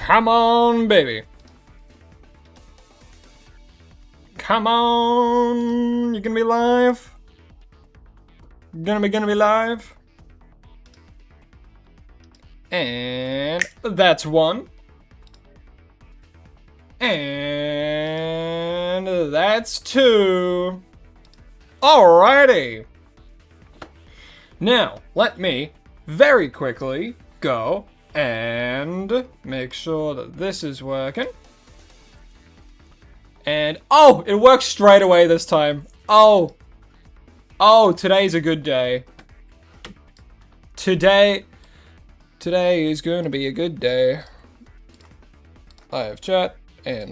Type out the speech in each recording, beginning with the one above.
Come on, baby. Come on. You gonna be live? Gonna be live? And that's one. And that's two. Alrighty. Now, let me very quickly go and make sure that this is working. And, oh, it works straight away this time. Oh, today's a good day. Today is going to be a good day. Live chat, and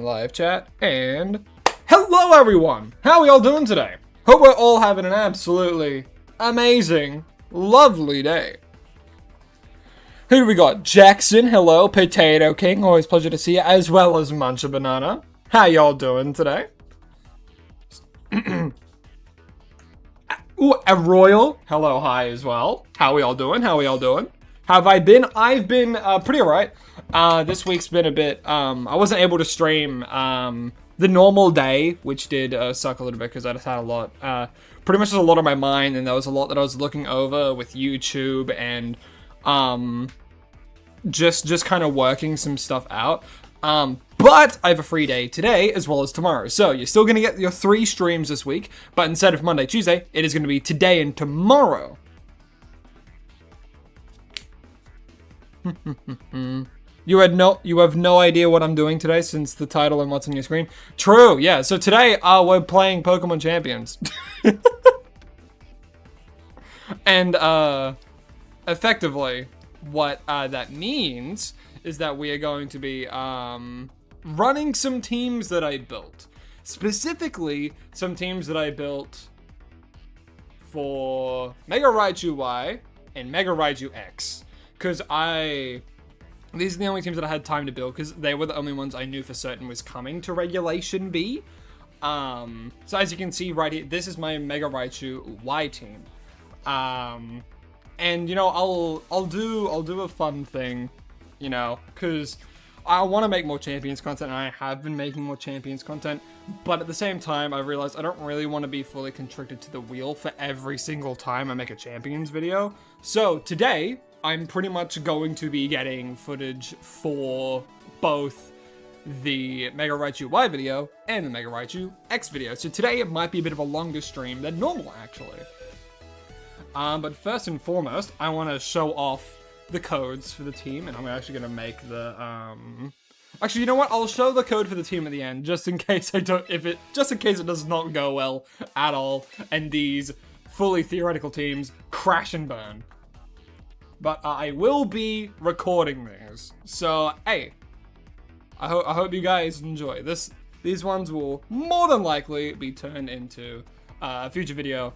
hello everyone! How are we all doing today? Hope we're all having an absolutely amazing, lovely day. Who do we got? Jackson, hello. Potato King, always pleasure to see you, as well as Munch a Banana. How y'all doing today? Ooh, a Royal, hello, hi as well. How we all doing? How have I been? I've been pretty alright. This week's been a bit, I wasn't able to stream the normal day, which did suck a little bit because I just had a lot, pretty much just a lot on my mind, and there was a lot that I was looking over with YouTube and just kind of working some stuff out. But I have a free day today as well as tomorrow. So you're still going to get your 3 streams this week, but instead of Monday, Tuesday, it is going to be today and tomorrow. You have no idea what I'm doing today since the title and what's on your screen. True, yeah. So today we're playing Pokemon Champions. And effectively what that means is that we are going to be running some teams that I built. Specifically, some teams that I built for Mega Raichu Y and Mega Raichu X. Because these are the only teams that I had time to build, because they were the only ones I knew for certain was coming to Regulation B. So as you can see right here, this is my Mega Raichu Y team. And you know, I'll do a fun thing, you know, because I want to make more Champions content, and I have been making more Champions content, but at the same time, I realized I don't really want to be fully constricted to the wheel for every single time I make a Champions video. So today, I'm pretty much going to be getting footage for both the Mega Raichu Y video and the Mega Raichu X video. So today, it might be a bit of a longer stream than normal, actually. But first and foremost, I want to show off the codes for the team, and I'm actually going to make the, actually, you know what? I'll show the code for the team at the end, just in case just in case it does not go well at all, and these fully theoretical teams crash and burn. But I will be recording these, so, hey, I hope you guys enjoy this. These ones will more than likely be turned into a future video,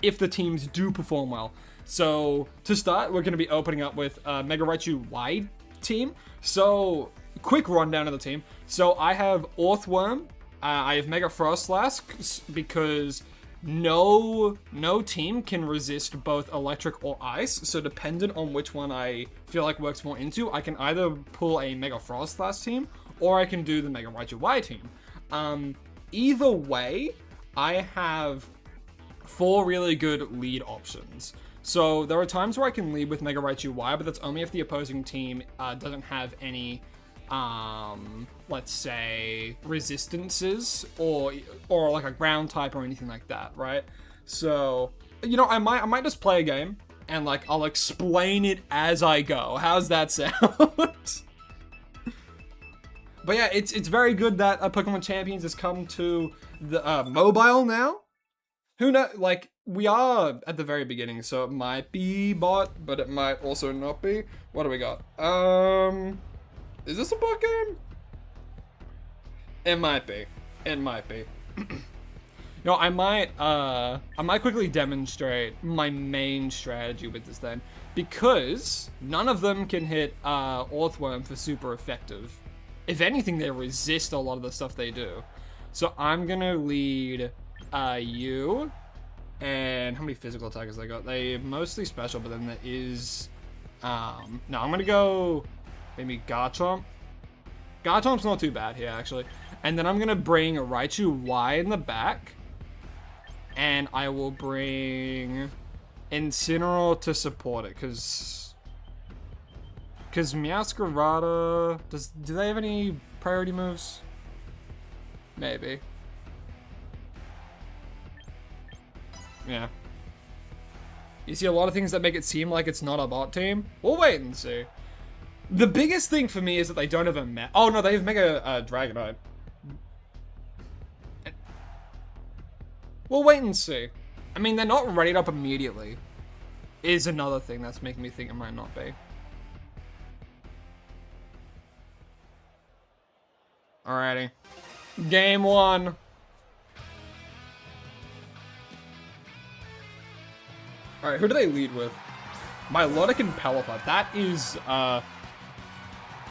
if the teams do perform well. So, to start, we're going to be opening up with Mega Raichu Y team. So, quick rundown of the team. So, I have Earthworm, I have Mega Frostlass, because no team can resist both electric or ice. So, dependent on which one I feel like works more into, I can either pull a Mega Frostlass team, or I can do the Mega Raichu Y team. Either way, I have 4 really good lead options. So there are times where I can lead with Mega Raichu Y, but that's only if the opposing team doesn't have any, let's say, resistances or like a ground type or anything like that, right? So, you know, I might just play a game and like I'll explain it as I go. How's that sound? But yeah, it's very good that Pokemon Champions has come to the mobile now. Who knows? Like, we are at the very beginning, so it might be bot, but it might also not be. What do we got? Is this a bot game? It might be. It might be. You know, I might quickly demonstrate my main strategy with this then, because none of them can hit Earthworm for super effective. If anything, they resist a lot of the stuff they do. So I'm gonna lead you, and how many physical attackers they got? They mostly special, but then there is, no, I'm gonna go maybe Garchomp, Garchomp's not too bad here, actually. And then I'm going to bring Raichu Y in the back. And I will bring Incineroar to support it, because Meowscarada... Do they have any priority moves? Maybe. Yeah. You see a lot of things that make it seem like it's not a bot team. We'll wait and see. The biggest thing for me is that they don't have a oh no, they have Mega Dragonite. We'll wait and see. I mean, they're not readied up immediately. Is another thing that's making me think it might not be. Alrighty. Game 1. Alright, who do they lead with? Milotic and Pelipper. That is,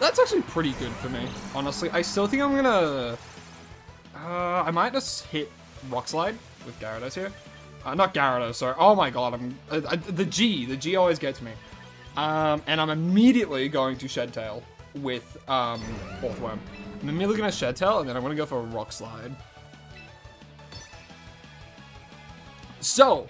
that's actually pretty good for me, honestly. I still think I'm gonna... I might just hit Rock Slide with Gyarados here. Not Gyarados, sorry. Oh my god, the G always gets me. And I'm immediately going to Shed Tail with, Orthworm. I'm immediately gonna Shed Tail, and then I'm gonna go for a Rock Slide. So,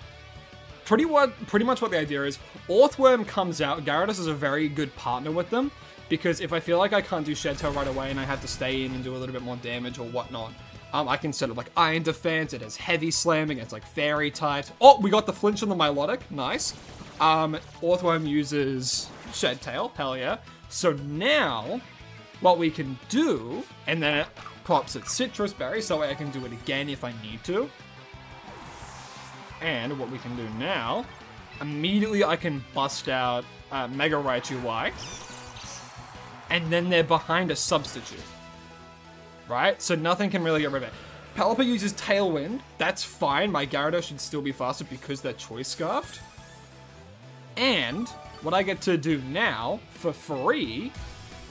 pretty much what the idea is, Orthworm comes out, Gyarados is a very good partner with them, because if I feel like I can't do Shed Tail right away and I have to stay in and do a little bit more damage or whatnot, I can set up like Iron Defense, it has Heavy Slam against like Fairy types. Oh, we got the flinch on the Milotic, nice. Orthworm uses Shed Tail, hell yeah. So now, what we can do, and then it pops its Citrus Berry, so I can do it again if I need to. And what we can do now, immediately I can bust out Mega Raichu Y. And then they're behind a substitute. Right? So nothing can really get rid of it. Pelipper uses Tailwind. That's fine. My Gyarados should still be faster because they're Choice Scarfed. And what I get to do now, for free,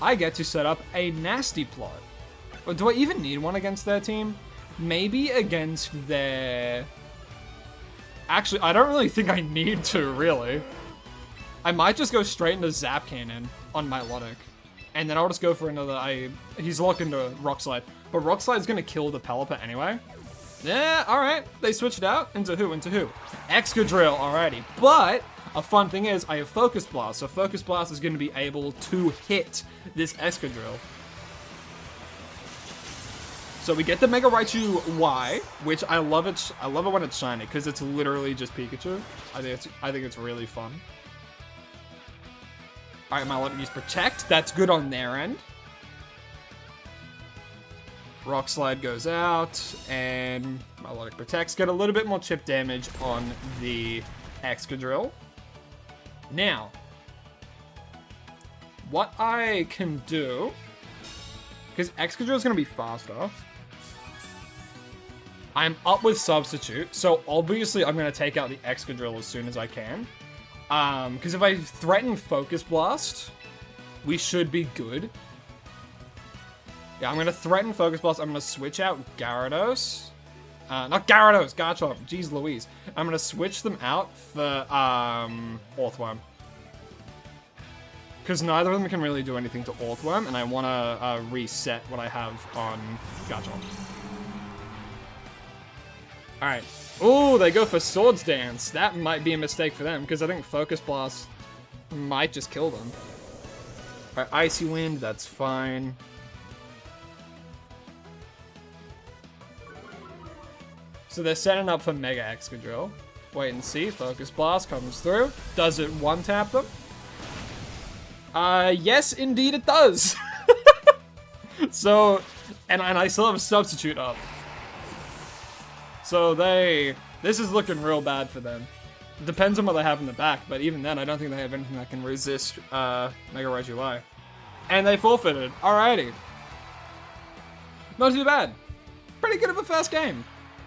I get to set up a Nasty Plot. Or do I even need one against their team? Maybe against their... Actually, I don't really think I need to, really. I might just go straight into Zap Cannon on Milotic. And then I'll just go for another... He's locked into Rock Slide. But Rock Slide's gonna kill the Pelipper anyway. Yeah, alright. They switched out. Into who? Excadrill, alrighty. But a fun thing is, I have Focus Blast. So Focus Blast is gonna be able to hit this Excadrill. So we get the Mega Raichu Y, which I love it. I love it when it's shiny, because it's literally just Pikachu. I think it's really fun. Alright, Milotic use Protect. That's good on their end. Rock Slide goes out, and Milotic protects. Get a little bit more chip damage on the Excadrill. Now, what I can do, because Excadrill is going to be faster, I'm up with Substitute, so obviously I'm going to take out the Excadrill as soon as I can. Because if I threaten Focus Blast, we should be good. Yeah, I'm going to threaten Focus Blast. I'm going to switch out Gyarados. Not Gyarados, Garchomp. Jeez Louise. I'm going to switch them out for Orthworm. Because neither of them can really do anything to Orthworm, and I want to reset what I have on Garchomp. Alright. Ooh, they go for Swords Dance. That might be a mistake for them, because I think Focus Blast might just kill them. Alright, Icy Wind, that's fine. So they're setting up for Mega Excadrill. Wait and see, Focus Blast comes through. Does it one-tap them? Yes, indeed it does. So, and I still have a Substitute up. So this is looking real bad for them. Depends on what they have in the back, but even then, I don't think they have anything that can resist Mega Raichu Y. And they forfeited. Alrighty. Not too bad. Pretty good of a first game.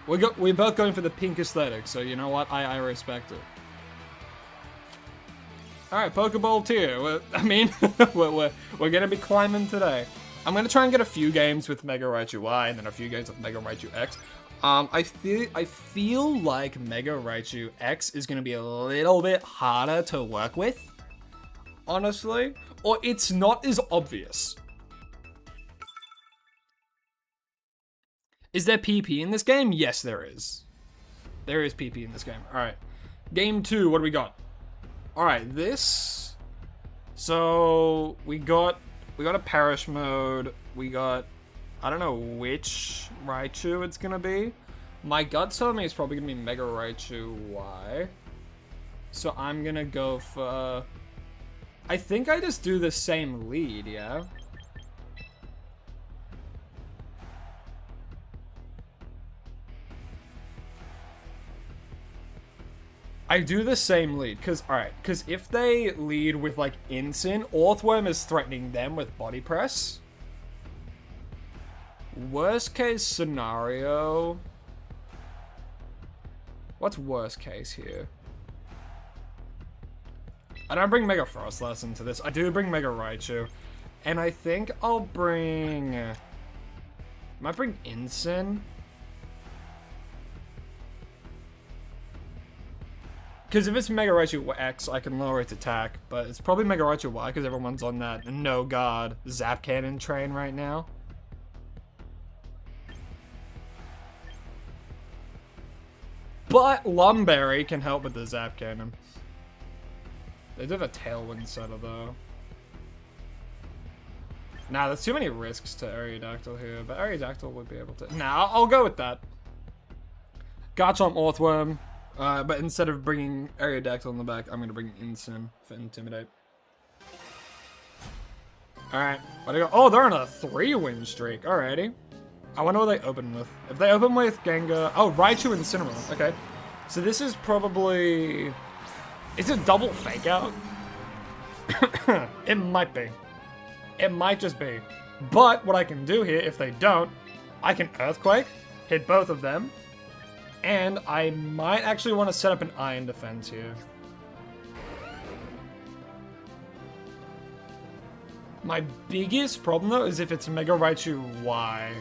We're both going for the pink aesthetic, so you know what? I respect it. Alright, Pokeball tier. We're gonna be climbing today. I'm gonna try and get a few games with Mega Raichu Y and then a few games with Mega Raichu X. I feel like Mega Raichu X is gonna be a little bit harder to work with, honestly. Or it's not as obvious. Is there PP in this game? Yes, there is. There is PP in this game. Alright. Game 2, what do we got? Alright, this... So, we got a Parish mode. We got... I don't know which Raichu it's gonna be. My gut's telling me it's probably gonna be Mega Raichu Y. So I'm gonna go for... I think I just do the same lead, yeah? I do the same lead, because if they lead with, like, Incin, Orthworm is threatening them with Body Press. Worst case scenario... What's worst case here? I don't bring Mega Frostlass into this. I do bring Mega Raichu. And I think I'll bring... I might bring Incin. Because if it's Mega Raichu X, I can lower its attack. But it's probably Mega Raichu Y because everyone's on that no guard Zap Cannon train right now. But Lumberry can help with the Zap Cannon. They do have a Tailwind setter though. Nah, there's too many risks to Aerodactyl here, but Aerodactyl would be able to... Nah, I'll go with that. Garchomp, Orthworm. But instead of bringing Aerodactyl in the back, I'm going to bring Incin for Intimidate. Alright, what do you got? Oh, they're on a 3-win streak. Alrighty. I wonder what they open with. If they open with Gengar... Oh, Raichu and Incineroar. Okay. So this is probably... Is it double Fake Out? It might be. It might just be. But what I can do here, if they don't, I can Earthquake, hit both of them, and I might actually want to set up an Iron Defense here. My biggest problem, though, is if it's Mega Raichu Y.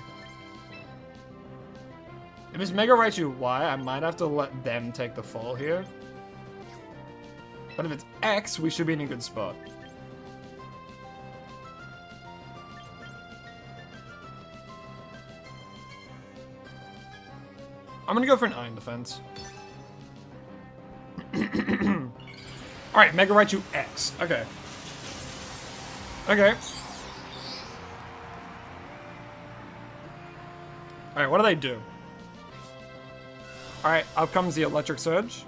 If it's Mega Raichu Y, I might have to let them take the fall here. But if it's X, we should be in a good spot. I'm gonna go for an Iron Defense. Alright, Mega Raichu X. Okay. Okay. Alright, what do they do? Alright, up comes the Electric Surge.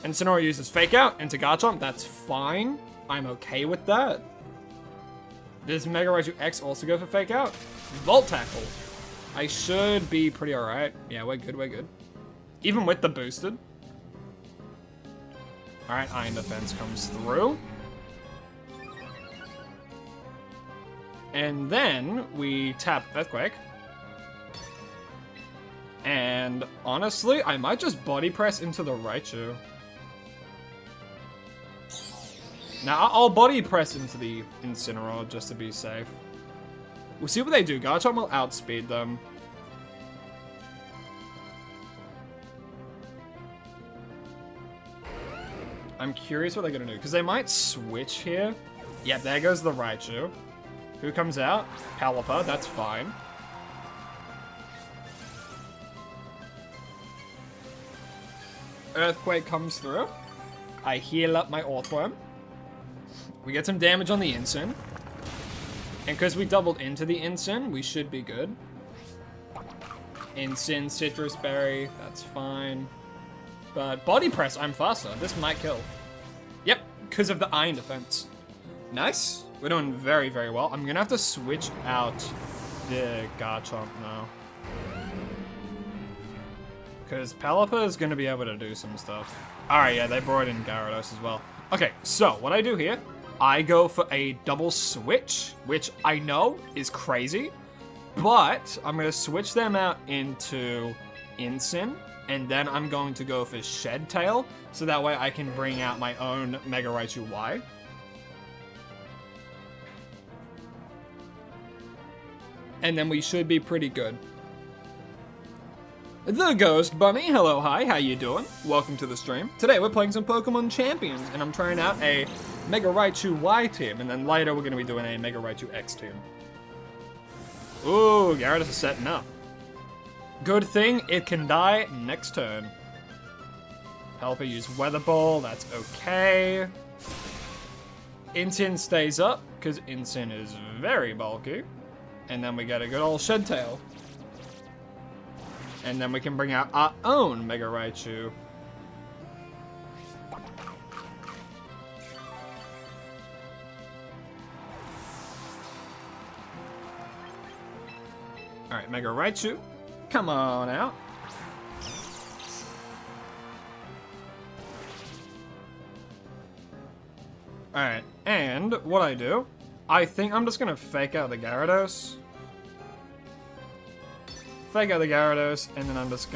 Incineroar uses Fake Out into Garchomp. That's fine. I'm okay with that. Does Mega Raichu X also go for Fake Out? Volt Tackle. I should be pretty alright. Yeah, we're good, we're good. Even with the boosted. Alright, Iron Defense comes through. And then we tap Earthquake. And honestly, I might just Body Press into the Raichu. Now, I'll Body Press into the Incineroar just to be safe. We'll see what they do. Garchomp will outspeed them. I'm curious what they're going to do, because they might switch here. Yeah, there goes the Raichu. Who comes out? Pelipper, that's fine. Earthquake comes through. I heal up my Orthworm. We get some damage on the Incin. And because we doubled into the Incin, we should be good. Incin, Citrus Berry, that's fine. But Body Press, I'm faster. This might kill. Yep, because of the Iron Defense. Nice. We're doing very, very well. I'm going to have to switch out the Garchomp now. Because Pelipper is going to be able to do some stuff. Alright, yeah, they brought in Gyarados as well. Okay, so what I do here, I go for a double switch, which I know is crazy, but I'm going to switch them out into Incin, and then I'm going to go for Shed Tail, so that way I can bring out my own Mega Raichu Y. And then we should be pretty good. The Ghost Bunny, hello, hi, how you doing? Welcome to the stream. Today we're playing some Pokemon Champions, and I'm trying out a Mega Raichu Y team, and then later we're going to be doing a Mega Raichu X team. Ooh, Gyarados is setting up. Good thing it can die next turn. Pelipper use Weather Ball, that's okay. Incin stays up, because Incin is very bulky. And then we get a good old Shed Tail. And then we can bring out our own Mega Raichu. Alright, Mega Raichu, come on out. Alright, and what I do, I think I'm just gonna fake out the Gyarados. Fake out the Gyarados, and then I'm just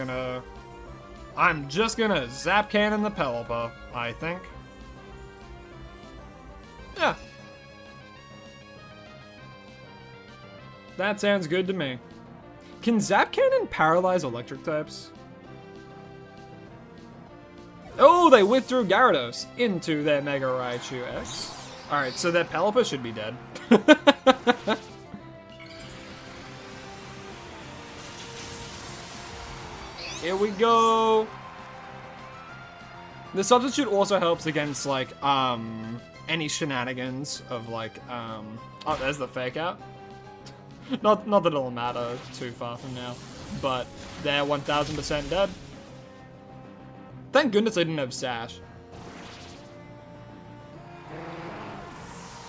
gonna Zap Cannon the Pelipper, I think. Yeah. That sounds good to me. Can Zap Cannon paralyze electric types? Oh, they withdrew Gyarados into their Mega Raichu X. Alright, so that Pelipper should be dead. Here we go. The substitute also helps against, like, any shenanigans of, like, oh, there's the fake out. Not that it'll matter too far from now, but they're 1000% dead. Thank goodness I didn't have Sash.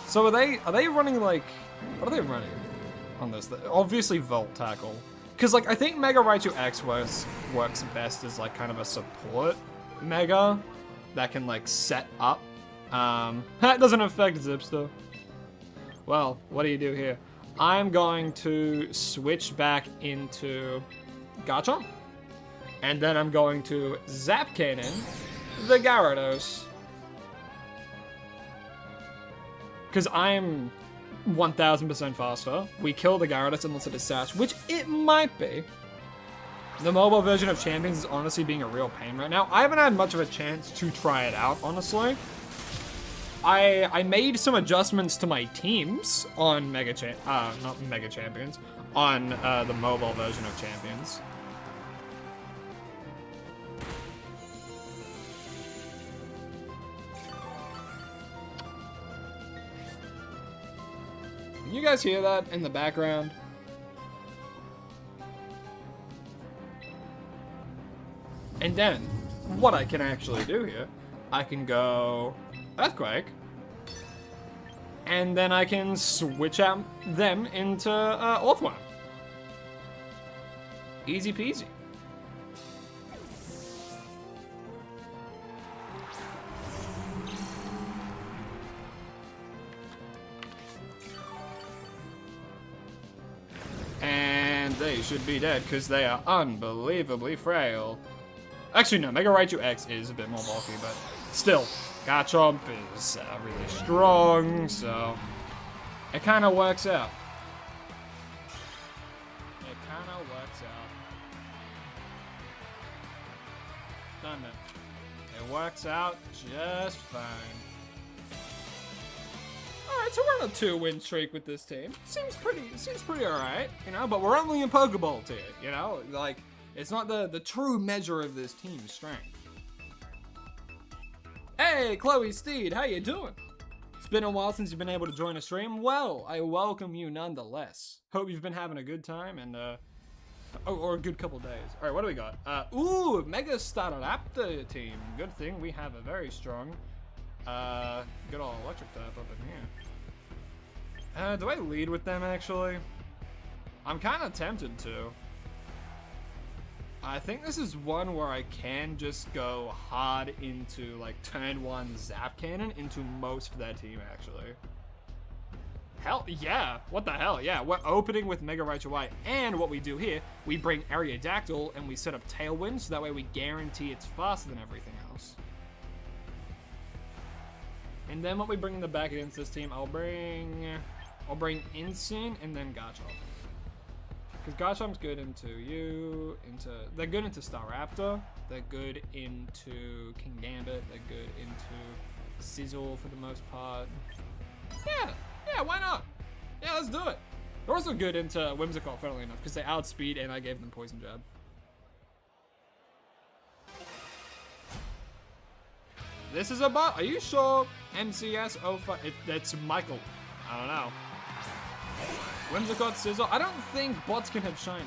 So are they running, like, what are they running on this? Obviously Volt Tackle. Because, like, I think Mega Raichu X works best as, like, kind of a support Mega that can, like, set up. That doesn't affect Zipster. Well, what do you do here? I'm going to switch back into Garchomp. And then I'm going to Zap Cannon the Gyarados. Because I'm 1000% faster. We kill the Gyarados unless it is Sash, which it might be. The mobile version of Champions is honestly being a real pain right now. I haven't had much of a chance to try it out, honestly. I made some adjustments to my teams on not Mega Champions, on the mobile version of Champions. Can you guys hear that in the background? And then, what I can actually do here, I can go Earthquake, and then I can switch out them into Earthworm. Easy peasy. And they should be dead because they are unbelievably frail. Actually, no, Mega Raichu X is a bit more bulky, but still, Garchomp is really strong, so it kind of works out. It kind of works out. Doesn't it? It works out just fine. Alright, so we're on a 2-win streak with this team. Seems pretty alright, you know, but we're only in Pokeball tier, you know? Like, it's not the true measure of this team's strength. Hey, Chloe Steed, how you doing? It's been a while since you've been able to join a stream. Well, I welcome you nonetheless. Hope you've been having a good time and, or a good couple days. Alright, what do we got? Ooh, Mega Staraptor team. Good thing we have a very strong, good old electric type up in here. Do I lead with them, actually? I'm kind of tempted to. I think this is one where I can just go hard into, like, turn 1 Zap Cannon into most of their team, actually. Hell, yeah. What the hell? Yeah, we're opening with Mega Raichu Y, and what we do here, we bring Aerodactyl, and we set up Tailwind, so that way we guarantee it's faster than everything else. And then what we bring in the back against this team, I'll bring Incin, and then Garchomp. Because Garchomp's good they're good into Staraptor, they're good into Kingambit, they're good into Sizzle for the most part. Yeah, why not? Yeah, let's do it. They're also good into Whimsicott, funnily enough, because they outspeed and I gave them Poison Jab. This is a bot. Are you sure? MCS 05. It's Michael. I don't know. Whimsicott Sizzle. I don't think bots can have shinies.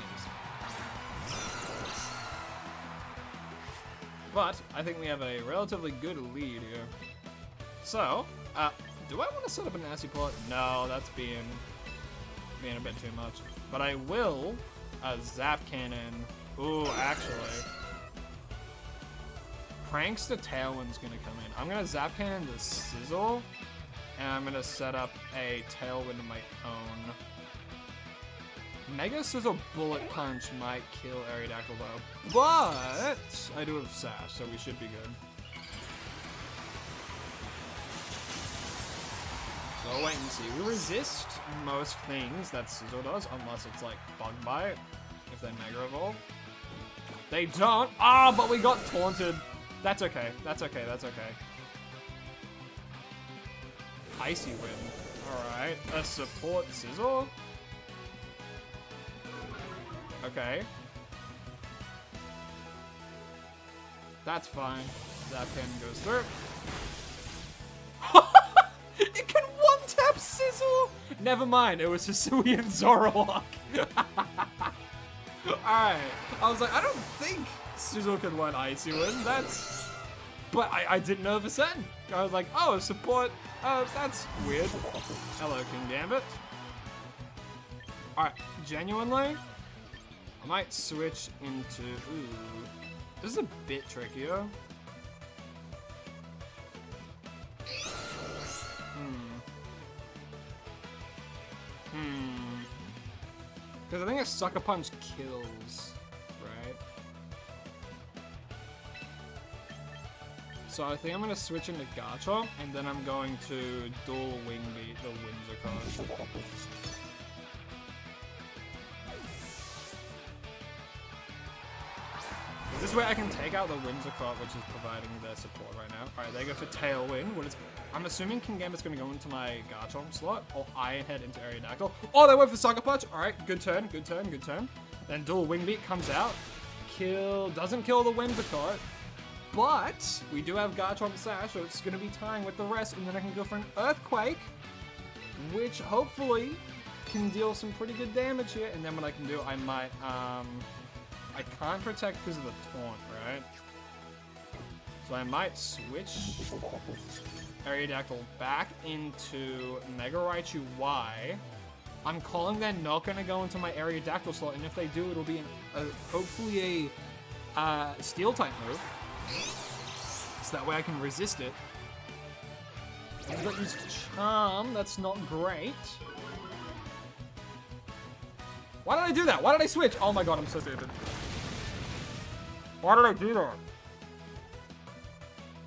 But I think we have a relatively good lead here. So, do I want to set up an nasty port? No, that's being a bit too much. But I will Zap Cannon. Ooh, actually. Prankster Tailwind's gonna come in. I'm gonna Zap Cannon the Sizzle, and I'm gonna set up a Tailwind of my own. Mega Sizzle Bullet Punch might kill Aerodactyl though, but I do have Sash, so we should be good. So we'll wait and see. We resist most things that Sizzle does, unless it's like Bug Bite, if they Mega Evolve. They don't. Ah, but we got taunted. That's okay. That's okay. That's okay. Icy Wind. Alright. A support Sizzle. Okay. That's fine. Zap Cannon goes through. It can one-tap Sizzle! Never mind, it was Hisuian Zoroark. Alright. I was like, I don't think Sizzle can one Icy Wind. That's... But I didn't know for certain. I was like, oh, support. That's weird. Hello, King Gambit. Alright, genuinely, I might switch into... Ooh. This is a bit trickier. Because I think a Sucker Punch kills, right? So I think I'm going to switch into Garchomp, and then I'm going to dual Wing Beat the Whimsicott. This way I can take out the Whimsicott, which is providing their support right now. Alright, they go for Tailwind. I'm assuming King Gambit's going to go into my Garchomp slot, or Ironhead into Aerodactyl. Oh, they went for Sucker Punch! Alright, good turn, good turn, good turn. Then dual Wing Beat comes out. Doesn't kill the Whimsicott. But we do have Garchomp Sash, so it's going to be tying with the rest, and then I can go for an Earthquake, which hopefully can deal some pretty good damage here. And then what I can do, I might, I can't protect because of the taunt, right? So I might switch Aerodactyl back into Mega Raichu Y. I'm calling they're not going to go into my Aerodactyl slot, and if they do, it'll be hopefully a Steel-type move. So that way I can resist it. I've got used Charm, that's not great. Why did I do that? Why did I switch? Oh my god, I'm so stupid. Why did I do that?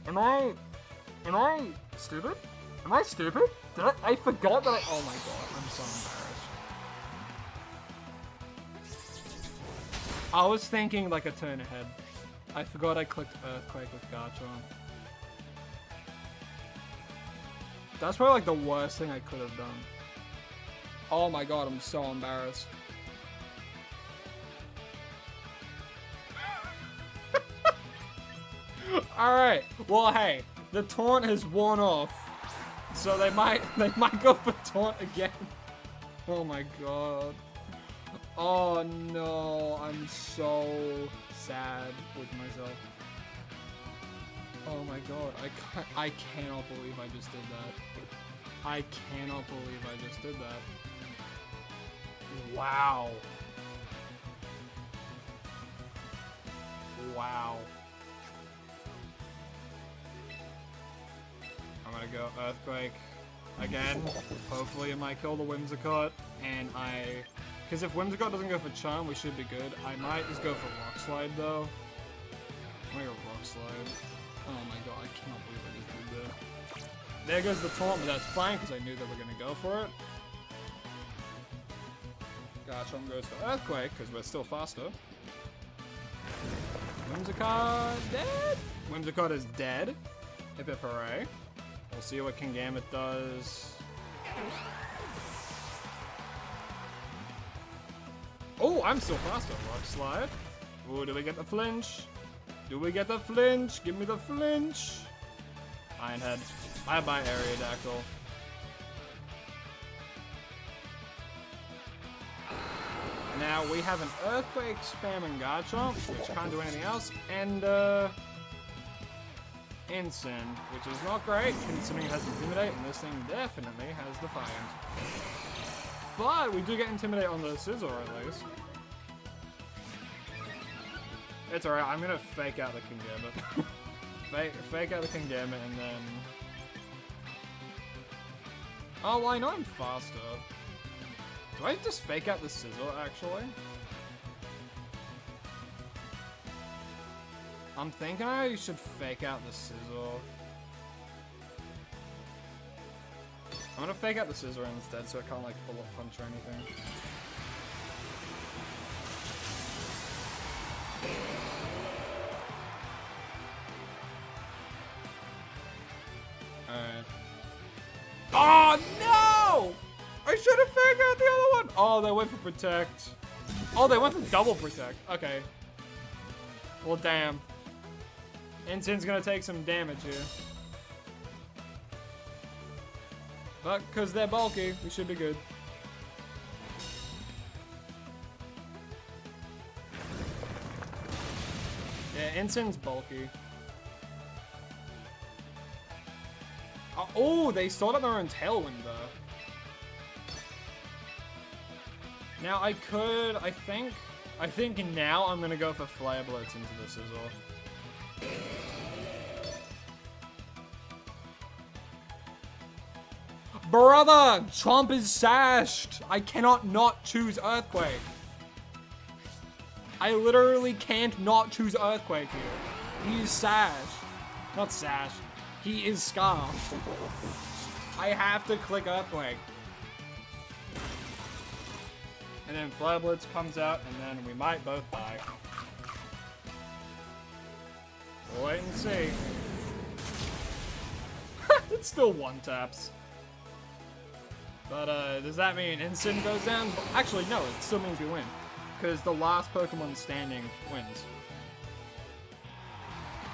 Am I stupid? Am I stupid? I forgot that oh my god, I'm so embarrassed. I was thinking like a turn ahead. I forgot I clicked Earthquake with Garchomp. That's probably like the worst thing I could have done. Oh my god, I'm so embarrassed. Alright, well hey, the taunt has worn off. So they might go for taunt again. Oh my god. Oh no, I'm so sad with myself. Oh my god, I cannot believe I just did that. I cannot believe I just did that. Wow. Wow. I'm gonna go Earthquake again. Hopefully it might kill the Whimsicott, and because if Whimsicott doesn't go for Charm, we should be good. I might just go for Rock Slide though. I'm gonna go Rock Slide. Oh my god, I cannot believe I just did that. There goes the taunt, but that's fine because I knew they were gonna go for it. Garchomp goes for Earthquake because we're still faster. Whimsicott dead? Whimsicott is dead. Hip hip hooray. We'll see what King Gambit does. Oh, I'm still faster. Rock Slide. Oh, do we get the flinch? Do we get the flinch? Give me the flinch. Ironhead. Bye-bye, Aerodactyl. Now we have an Earthquake spamming Garchomp, which can't do anything else, and Ensign, which is not great, considering it has Intimidate, and this thing definitely has Defiant. But we do get Intimidate on the Scizor at least. It's alright, I'm gonna fake out the Kingambit. fake out the Kingambit and then... Oh, well, I know I'm faster. Do I just fake out the Scizor, actually? I'm thinking I should fake out the Scizor. I'm gonna fake out the Scizor instead so I can't, like, bullet punch or anything. Alright. Oh, no! I should have figured out the other one! Oh, they went for Protect. Oh, they went for double Protect. Okay. Well, damn. Ensign's gonna take some damage here. But, because they're bulky, we should be good. Yeah, Ensign's bulky. Oh, they started their own Tailwind, though. Now, I think now I'm gonna go for Flare Blitz into the Scizor. Brother! Chomp is sashed! I cannot not choose Earthquake. I literally can't not choose Earthquake here. He is sashed. Not sashed. He is scarfed. I have to click Earthquake. And then Flare Blitz comes out, and then we might both die. We'll wait and see. It's still one taps. But does that mean Ensign goes down? Actually, no, it still means we win. Because the last Pokemon standing wins.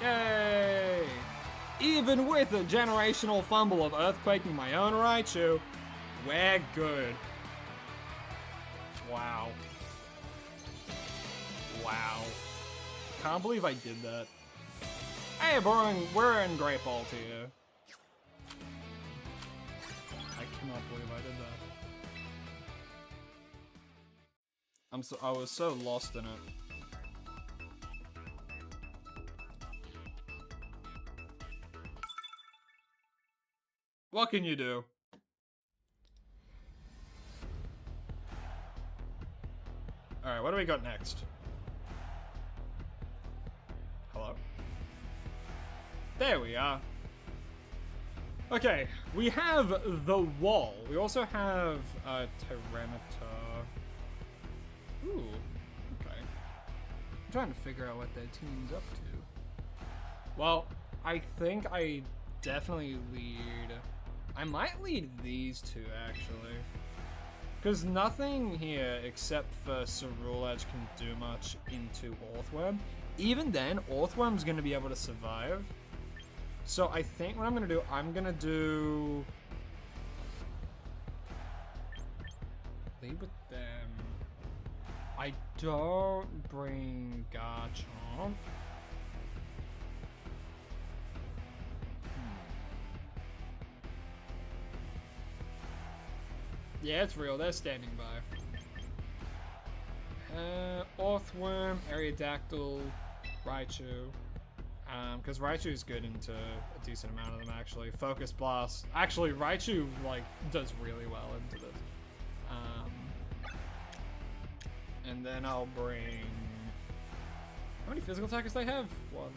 Yay! Even with a generational fumble of Earthquaking my own Raichu, we're good. Wow. Wow. Can't believe I did that. Hey, we're in Great Ball here. I cannot believe I did that. I was so lost in it. What can you do? Alright, what do we got next? Hello? There we are. Okay, we have the Wall. We also have Tyranitar. Ooh, okay. I'm trying to figure out what that team's up to. Well, I think I definitely lead... I might lead these two, actually. Because nothing here, except for Cerule Edge, can do much into Orthworm. Even then, Orthworm's going to be able to survive. So I think what I'm going to do, I'm going to do... Lead with them. I don't bring Garchomp. Yeah, it's real. They're standing by. Orthworm, Aerodactyl, Raichu. Because Raichu's good into a decent amount of them, actually. Focus Blast. Actually, Raichu, like, does really well into this. And then I'll bring... How many physical attackers they have? 1,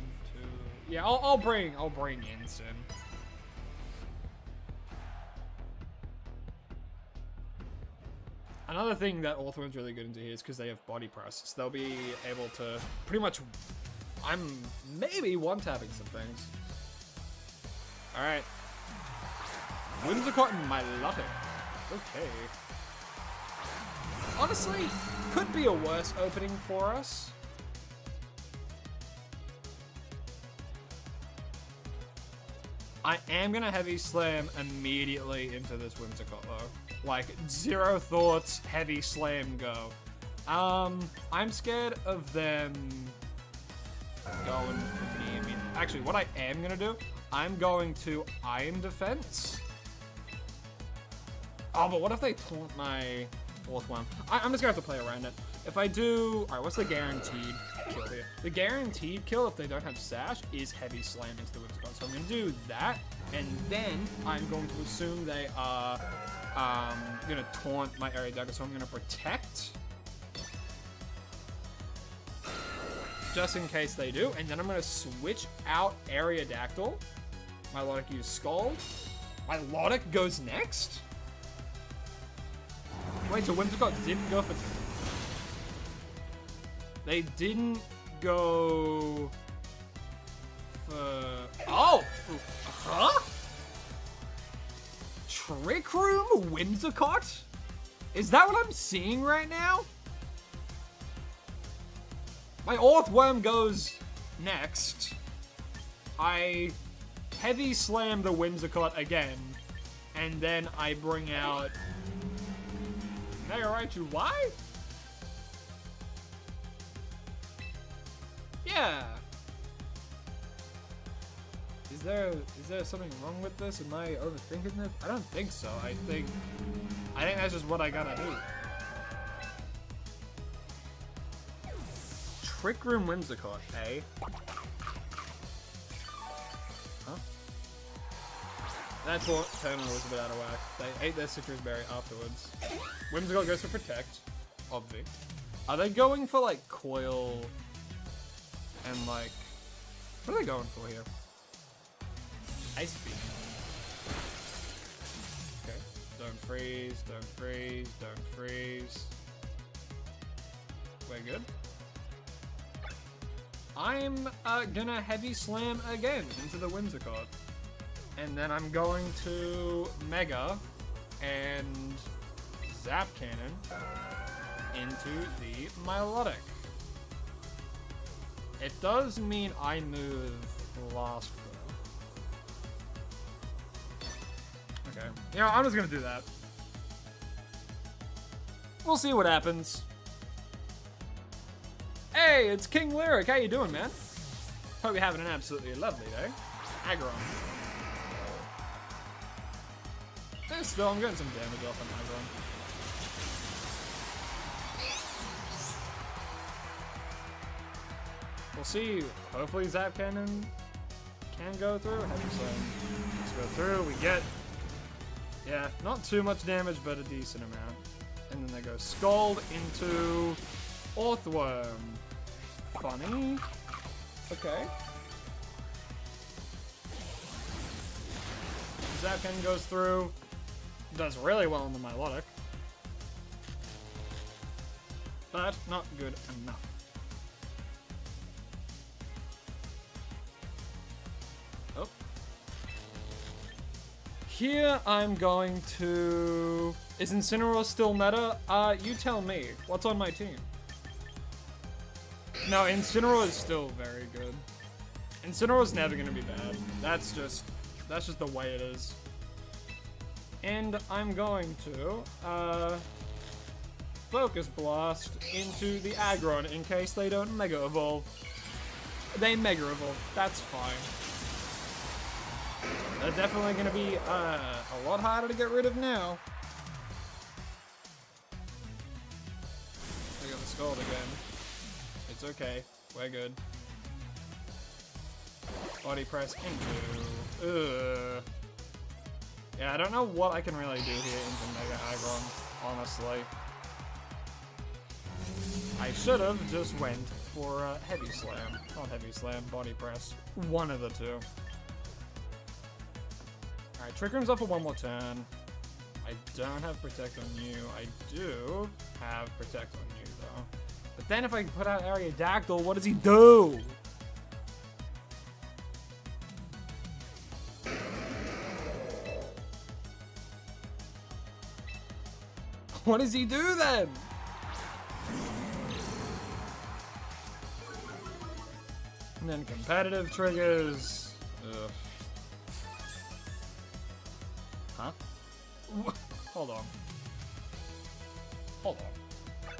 2... Yeah, I'll bring Ensign. Another thing that Orthworm's really good into here is because they have Body Press. So they'll be able to pretty much... I'm maybe one-tapping some things. Alright. Whimsicott and my latte. Okay. Honestly, could be a worse opening for us. I am gonna heavy slam immediately into this Whimsicott though. Like, zero thoughts, heavy slam, go. I'm scared of them going for me. I mean, actually, what I am gonna do, I'm going to Iron Defense. Oh, but what if they taunt my fourth one? I'm just gonna have to play around it. If I do, all right, what's the guaranteed kill here? The guaranteed kill, if they don't have Sash, is heavy slam into the Whimsicott. So I'm gonna do that, and then I'm going to assume they are gonna taunt my area dagger, so I'm gonna protect. Just in case they do, and then I'm gonna switch out Aerodactyl. My Milotic used Scald. My Milotic goes next? Wait, so Whimsicott didn't go for... They didn't go for... Oh! Huh? Trick Room Whimsicott? Is that what I'm seeing right now? My Orthworm goes next. I heavy slam the Whimsicott again, and then I bring out Mega Raichu. Why? Yeah. Is there something wrong with this? Am I overthinking this? I don't think so. I think that's just what I gotta do. Trick Room Whimsicott, eh? Huh? That terminal was a bit out of whack. They ate their citrus berry afterwards. Whimsicott goes for Protect. Obvi. Are they going for, like, Coil and, like... What are they going for here? Ice Beam. Okay. Don't freeze, don't freeze, don't freeze. We're good. I'm gonna heavy slam again into the Whimsicott. And then I'm going to Mega and Zap Cannon into the Milotic. It does mean I move last though. Okay. You know, I'm just gonna do that. We'll see what happens. Hey, it's King Lyric. How you doing, man? Hope you're having an absolutely lovely day. Aggron. Still, I'm getting some damage off on Aggron. We'll see. Hopefully Zap Cannon can go through. Heavy Slam. Let's go through. We get... Yeah, not too much damage, but a decent amount. And then they go Scald into Orthworm. Funny. Okay. Zap Cannon goes through. Does really well in the Milotic. But not good enough. Oh. Here I'm going to... Is Incineroar still meta? You tell me. What's on my team? No, Incineroar is still very good. Incineroar's never gonna be bad. That's just the way it is. And I'm going to, Focus Blast into the Aggron in case they don't Mega Evolve. They Mega Evolve. That's fine. They're definitely gonna be, a lot harder to get rid of now. I got the Scald again. It's okay. We're good. Body Press into... Ugh. Yeah, I don't know what I can really do here into Mega Aggron, honestly. I should have just went for Heavy Slam. Not Heavy Slam, Body Press. One of the two. Alright, Trick Room's up for one more turn. I don't have Protect on you. I do have Protect on you, though. But then if I put out Aerodactyl, what does he do? What does he do then? And then competitive triggers. Ugh. Hold on. Hold on.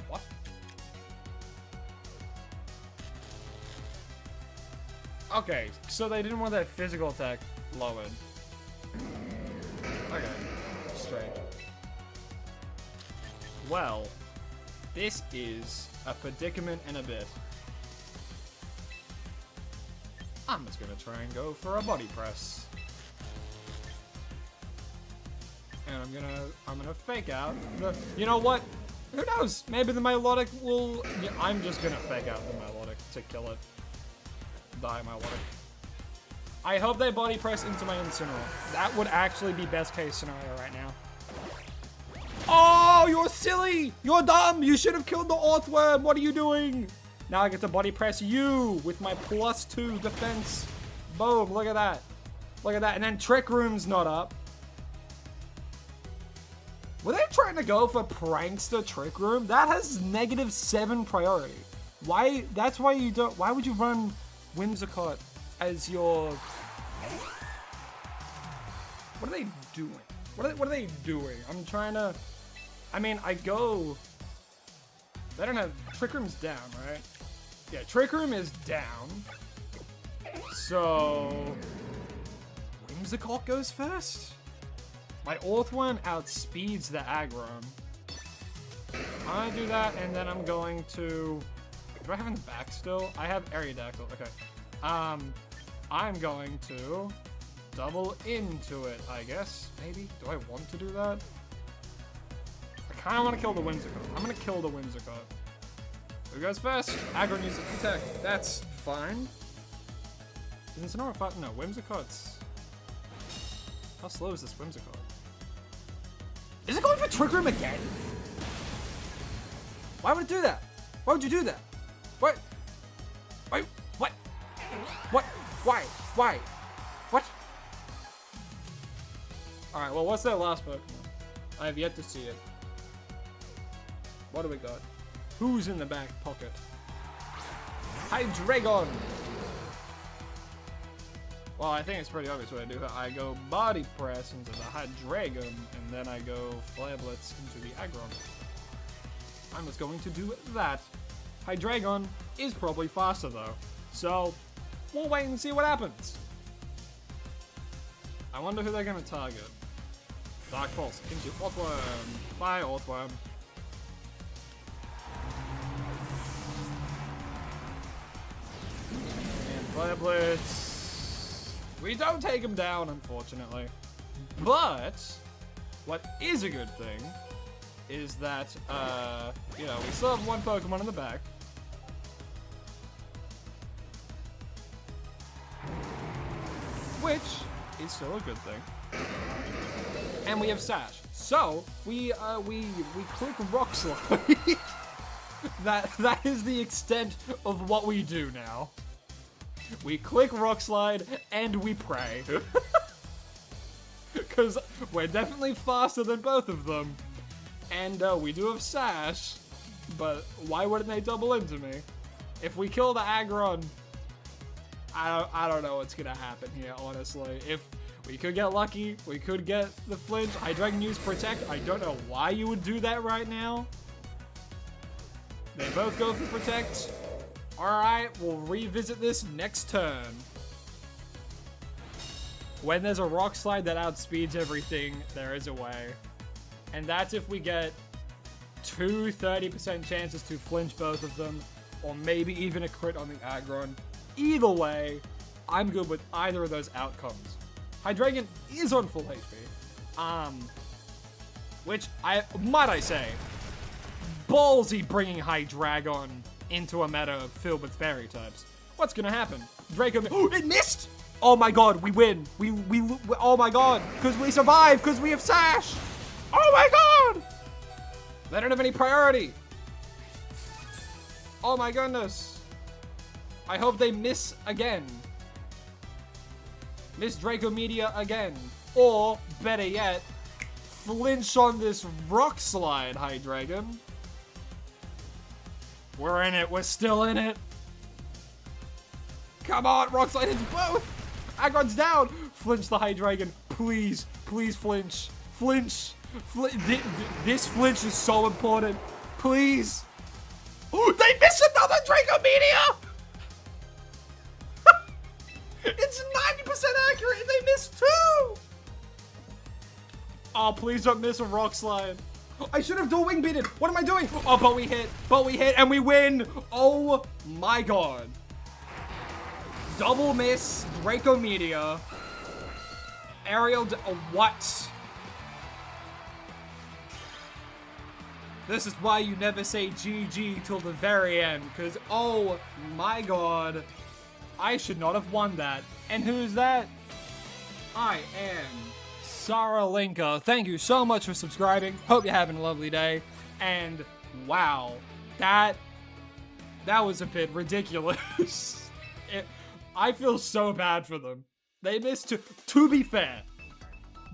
What? Okay, so they didn't want that physical attack lowered. Okay, strange. Well, this is a predicament and a bit. I'm just gonna try and go for a body press. And I'm gonna fake out the, you know what? Who knows? Maybe the Milotic will, yeah, I'm just gonna fake out the Milotic to kill it. Die Milotic. I hope they body press into my Incineroar. That would actually be best case scenario right now. Oh, you're silly! You're dumb! You should have killed the Earthworm! What are you doing? Now I get to body press you with my +2 defense. Boom, look at that. Look at that. And then Trick Room's not up. Were they trying to go for Prankster Trick Room? That has -7 priority. Why? That's why you don't. Why would you run Whimsicott as your... What are they doing? What are they doing? I'm trying to... I mean, I go... They don't have... Trick Room's down, right? Yeah, Trick Room is down. So... Whimsicott goes first? My Earthworm outspeeds the Aggron. I'm gonna do that, and then I'm going to... Do I have in the back still? I have Aerodactyl. Okay. I'm going to double into it, I guess. Maybe? Do I want to do that? I kind of want to kill the Whimsicott. I'm going to kill the Whimsicott. Who goes first? Aggron uses Protect. That's fine. Isn't Sonora fight? No, Whimsicott's... How slow is this Whimsicott? Is it going for Trick Room again? Why would it do that? Why would you do that? What? Wait, what? What? Why? Why? What? Alright, well, what's that last Pokemon? I have yet to see it. What do we got? Who's in the back pocket? Hydreigon! Well, I think it's pretty obvious what I do. I go Body Press into the Hydreigon, and then I go Flare Blitz into the Aggron. I'm just going to do that. Hydreigon is probably faster though, so we'll wait and see what happens. I wonder who they're going to target. Dark Pulse into Earthworm. Bye, Earthworm. And Flare Blitz. We don't take him down, unfortunately. But what is a good thing is that, you know, we still have one Pokemon in the back. Which is still a good thing. And we have Sash. So, we click Rock Slide. that is the extent of what we do now. We click Rock Slide and we pray. Because we're definitely faster than both of them. And we do have Sash, but why wouldn't they double into me? If we kill the Aggron, I don't know what's gonna happen here, honestly. If we could get lucky, we could get the flinch. Hydreigon used Protect. I don't know why you would do that right now. They both go for Protect. Alright, we'll revisit this next turn. When there's a Rock Slide that outspeeds everything, there is a way. And that's if we get two 30% chances to flinch both of them, or maybe even a crit on the Aggron. Either way, I'm good with either of those outcomes. Hydreigon is on full HP. Which, might I say, ballsy bringing Hydreigon into a meta filled with fairy types. What's gonna happen? Draco, oh, it missed! Oh my god, we win. We oh my god, because we survive, because we have Sash! Oh my god! They don't have any priority. Oh my goodness. I hope they miss again. Miss Draco Media again. Or, better yet, flinch on this Rock Slide, Hydreigon. We're in it. We're still in it. Come on, Rock Slide hits both. Aggron's down. Flinch the Hydreigon. Please. Please flinch. Flinch. This flinch is so important. Please. Ooh, they missed another Draco Meteor! It's 90% accurate and they missed 2! Oh, please don't miss a Rock Slide. I should have dual wing beaten. What am I doing? Oh, but we hit, and we win. Oh my god. Double miss, Draco Meteor. Aerial, what? This is why you never say GG till the very end, because oh my god, I should not have won that. And who's that? I am Saralinka. Thank you so much for subscribing. Hope you're having a lovely day. And wow, that was a bit ridiculous. I feel so bad for them. They missed to be fair.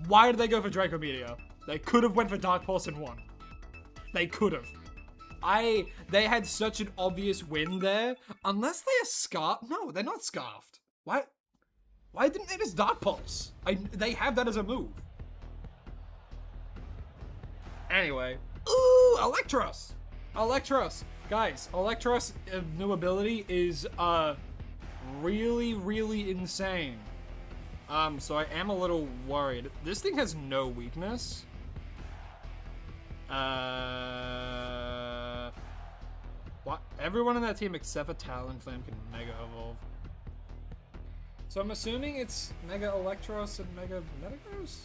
Why did they go for Draco Meteor? They could have went for Dark Pulse and won. They could have. They had such an obvious win there. Unless they are scarfed. No, they're not scarfed. Why didn't they just Dark Pulse? They have that as a move. Anyway. Ooh, Electros. Guys, Electros' new ability is, really, really insane. So I am a little worried. This thing has no weakness. What? Everyone in that team except for Talonflame can Mega Evolve. So I'm assuming it's Mega Electros and Mega Metagross?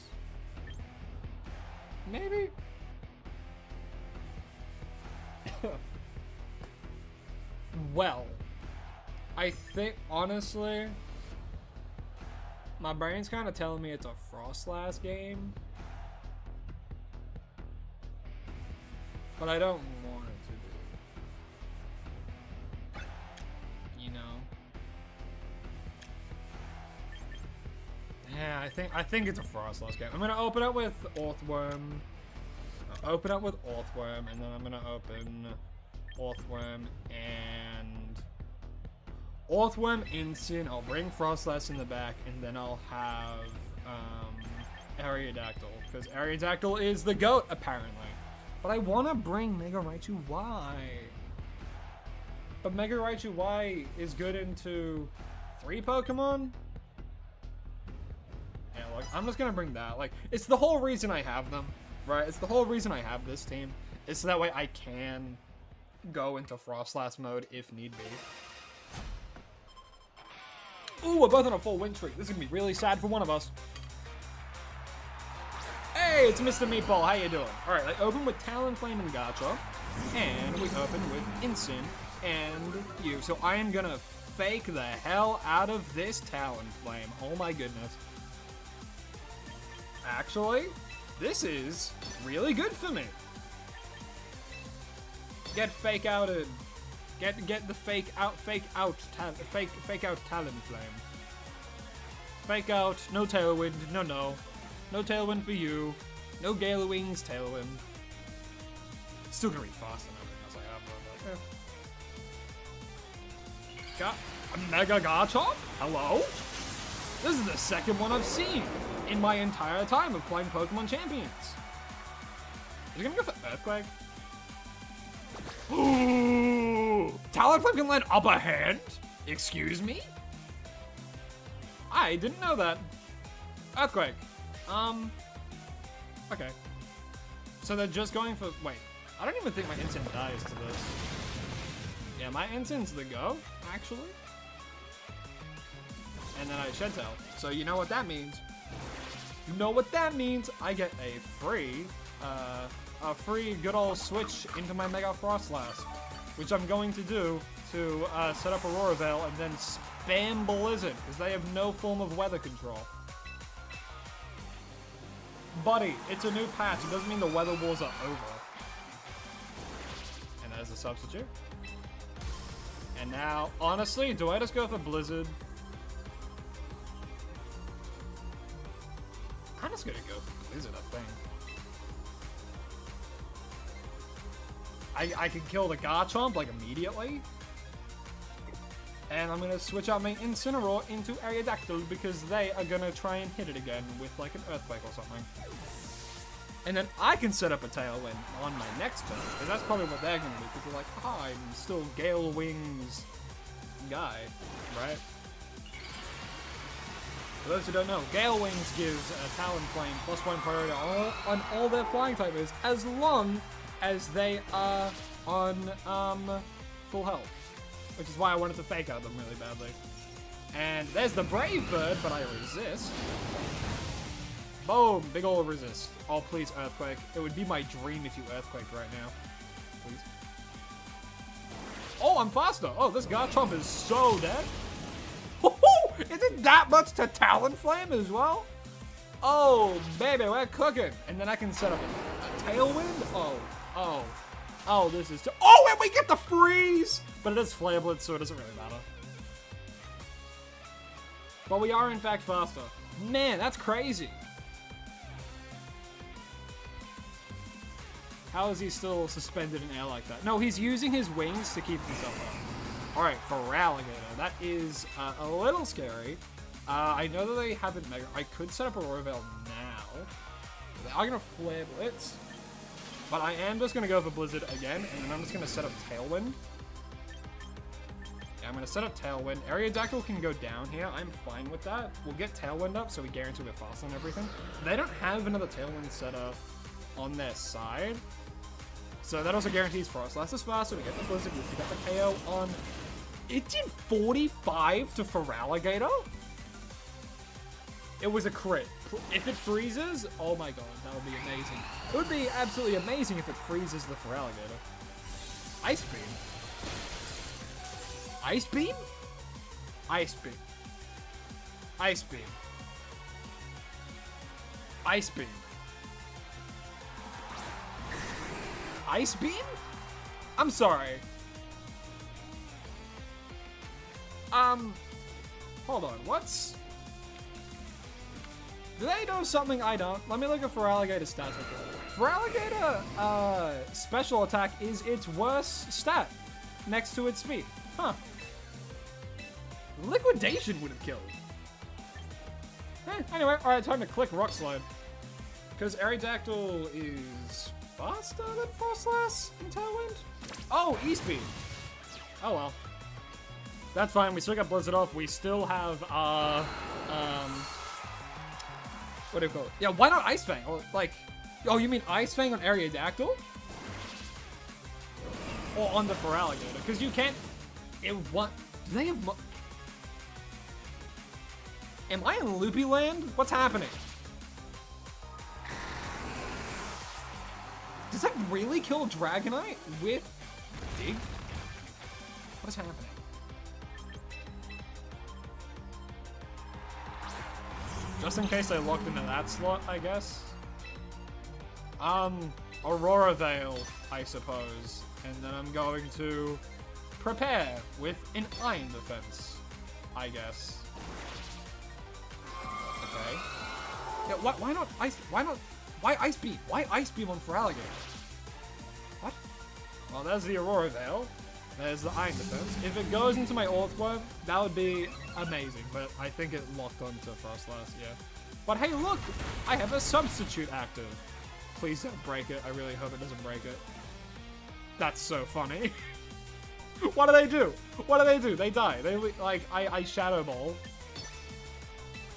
Maybe? Well, I think, honestly, my brain's kind of telling me it's a Frostlass game. But I don't want it to be. You know? Yeah, I think it's a Frostlass game. I'm gonna open up with Orthworm. And then I'm gonna open Orthworm and Orthworm Instant. I'll bring Frostlass in the back, and then I'll have Aerodactyl, because Aerodactyl is the GOAT apparently. But I want to bring Mega Raichu Y. But Mega Raichu Y is good into 3 Pokemon? Yeah, look, I'm just going to bring that. Like, it's the whole reason I have them, right? It's the whole reason I have this team. It's so that way I can go into Frostlass mode if need be. Ooh, we're both on a full win streak. This is going to be really sad for one of us. Hey, it's Mr. Meatball. How you doing? All right, I open with Talonflame and Gacha, and we open with Instant and you. So I am gonna fake the hell out of this Talonflame. Oh my goodness. Actually, this is really good for me. Get fake outed. Get the fake out Talonflame. Fake out. No Tailwind. No. No Tailwind for you. No Gale Wings, Tailwind. Still gonna be fast than everything else I have. Got a Mega Garchomp? Hello? This is the second one I've seen in my entire time of playing Pokemon Champions. Is he gonna go for Earthquake? Ooh! Talonflame can land upper hand? Excuse me? I didn't know that. Earthquake. Okay. So they're just going for, wait, I don't even think my Instant dies to this. Yeah, my Instant's the go, actually. And then I Shed Tail. So you know what that means. You know what that means. I get a free good old switch into my Mega Frostlass, which I'm going to do to set up Aurora Veil and then spam Blizzard, because they have no form of weather control. Buddy, it's a new patch. It doesn't mean the weather wars are over. And there's a substitute. And now, honestly, do I just go for Blizzard? I'm just gonna go for Blizzard, I think. I can kill the Garchomp, like, immediately. And I'm gonna switch out my Incineroar into Aerodactyl because they are gonna try and hit it again with, like, an Earthquake or something. And then I can set up a Tailwind on my next turn, because that's probably what they're going to do, because they're like, ah, I'm still Gale Wings guy, right? For those who don't know, Gale Wings gives Talonflame +1 priority on all their flying type moves, as long as they are on full health. Which is why I wanted to fake out them really badly. And there's the Brave Bird, but I resist. Boom! Big ol' resist. Oh, please, Earthquake. It would be my dream if you Earthquake right now. Please. Oh, I'm faster! Oh, this Garchomp is so dead. Is it that much to Talonflame as well? Oh, baby, we're cooking. And then I can set up a Tailwind? Oh, this is... Oh, and we get the freeze! But it is Flare so it doesn't really matter. But we are, in fact, faster. Man, that's crazy. How is he still suspended in air like that? No, he's using his wings to keep himself up. Alright, Feraligatr. That is a little scary. I know that they haven't Mega... I could set up Aurora Veil now. They are going to Flare Blitz. But I am just going to go for Blizzard again, and then I'm just going to set up Tailwind. Yeah, I'm going to set up Tailwind. Aerodactyl can go down here. I'm fine with that. We'll get Tailwind up, so we guarantee we're faster and everything. They don't have another Tailwind set up on their side. So that also guarantees Frostlass is faster. We get the Blizzard. We got the KO on... It did 45 to Feraligatr? It was a crit. If it freezes, oh my god, that would be amazing. It would be absolutely amazing if it freezes the Feraligatr. Ice Beam. Ice Beam? Ice Beam. Ice Beam. Ice Beam. Ice Beam? I'm sorry. Hold on, what's... Do they know something I don't? Let me look at Feraligatr's stats. Feraligatr, special attack is its worst stat next to its speed. Huh. Liquidation would have killed. Anyway, alright, time to click Rock Slide. Because Aerodactyl is faster than Frostlass in Tailwind? Oh, E-Speed. Oh well. That's fine, we still got Blizzard off. We still have, what do you call it? Yeah, why not Ice Fang? Or, like, oh, you mean Ice Fang on Aerodactyl? Or on the Feraligatr? Because you can't... Do they have... Am I in Loopy Land? What's happening? Does that really kill Dragonite with Dig? What is happening? Just in case I locked into that slot, I guess. Aurora Veil, I suppose. And then I'm going to prepare with an Iron Defense, I guess. Okay. Yeah, why not Ice... Why Ice Beam? Why Ice Beam on Feraligatr? What? Well, there's the Aurora Veil. There's the Iron Defense. If it goes into my Earthworm, that would be amazing, but I think it locked onto Frostlass, yeah. But hey, look! I have a Substitute active. Please don't break it. I really hope it doesn't break it. That's so funny. What do they do? What do they do? They die. They, like, I Shadow Ball.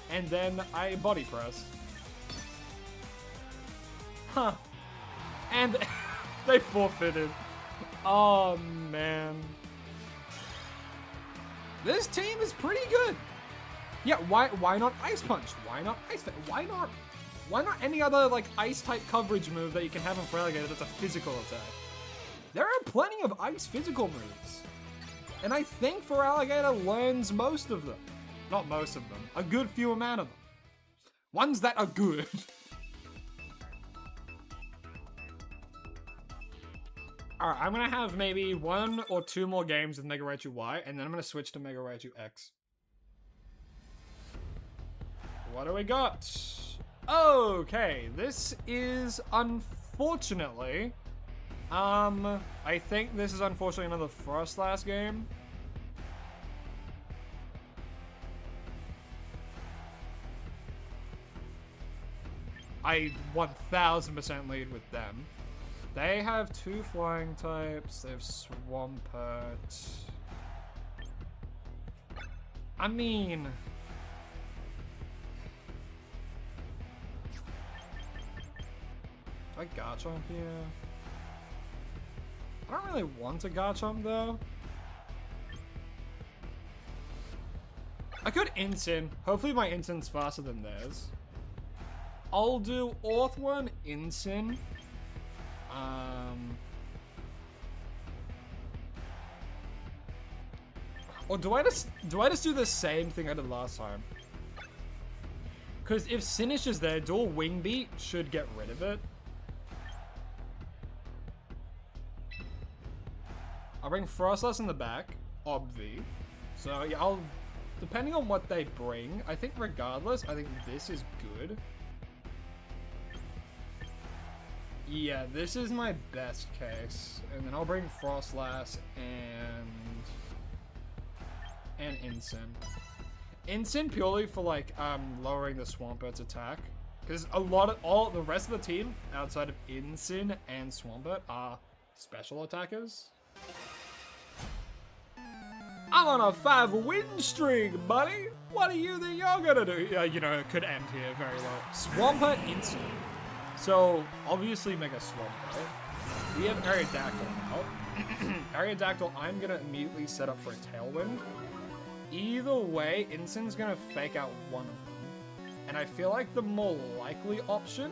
And then I Body Press. Huh. And they forfeited. Oh, man. This team is pretty good. Yeah, why not Ice Punch? Why not Ice... Why not any other, like, Ice-type coverage move that you can have on Feraligatr that's a physical attack? There are plenty of Ice physical moves. And I think Feraligatr learns most of them. Not most of them. A good few amount of them. Ones that are good. Alright, I'm gonna have maybe 1 or 2 more games with Mega Raichu Y, and then I'm gonna switch to Mega Raichu X. What do we got? Okay, this is unfortunately... I think this is unfortunately another Frostlass game. I 1000% lead with them. They have 2 flying types. They have Swampert. I mean... do I Garchomp here? I don't really want a Garchomp though. I could Incin. Hopefully my Incin's faster than theirs. I'll do Orthworm, Incin. Or do I just do the same thing I did last time? Because if Sinish is there, dual Wing Beat should get rid of it. I'll bring Frostless in the back, obvi. So yeah, I'll, depending on what they bring, I think regardless, I think this is good. Yeah, this is my best case. And then I'll bring Frostlass and Incin. Incin purely for like lowering the Swampert's attack. Because all the rest of the team, outside of Incin and Swampert, are special attackers. I'm on a 5-win streak, buddy! What do you think you're gonna do? You know, it could end here very low. Swampert, Incin. So, obviously Mega Swampert. We have Aerodactyl now. Aerodactyl, I'm gonna immediately set up for a Tailwind. Either way, Incin's gonna fake out one of them. And I feel like the more likely option,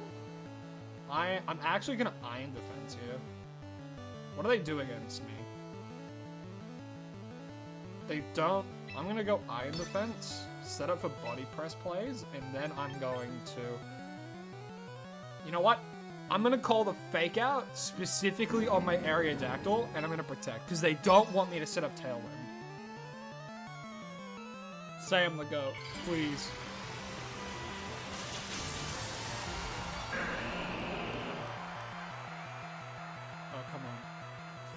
I'm actually gonna Iron Defense here. What do they do against me? They don't. I'm gonna go Iron Defense, set up for Body Press plays, and then I'm going to... You know what? I'm gonna call the fake out specifically on my Aerodactyl, and I'm gonna protect, because they don't want me to set up Tailwind. Say I'm the GOAT, please. Oh, come on.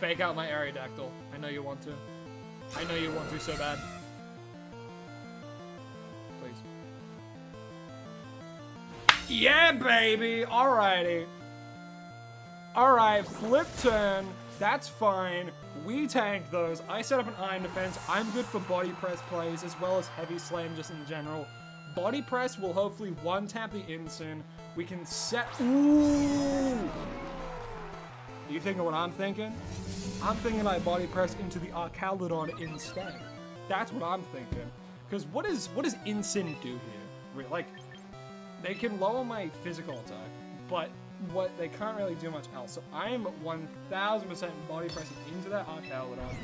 Fake out my Aerodactyl. I know you want to. I know you want to so bad. Please. Yeah, baby! Alrighty. Alright, flip turn. That's fine. We tank those. I set up an Iron Defense. I'm good for Body Press plays as well as Heavy Slam just in general. Body Press will hopefully one-tap the Incin. We can set... Ooh! You thinking what I'm thinking? I'm thinking I Body Press into the Archaludon instead. That's what I'm thinking. Because what does Incin do here? Like, they can lower my physical attack, but what they can't really do much else. So I'm 1000% Body Pressing into that Archaludon,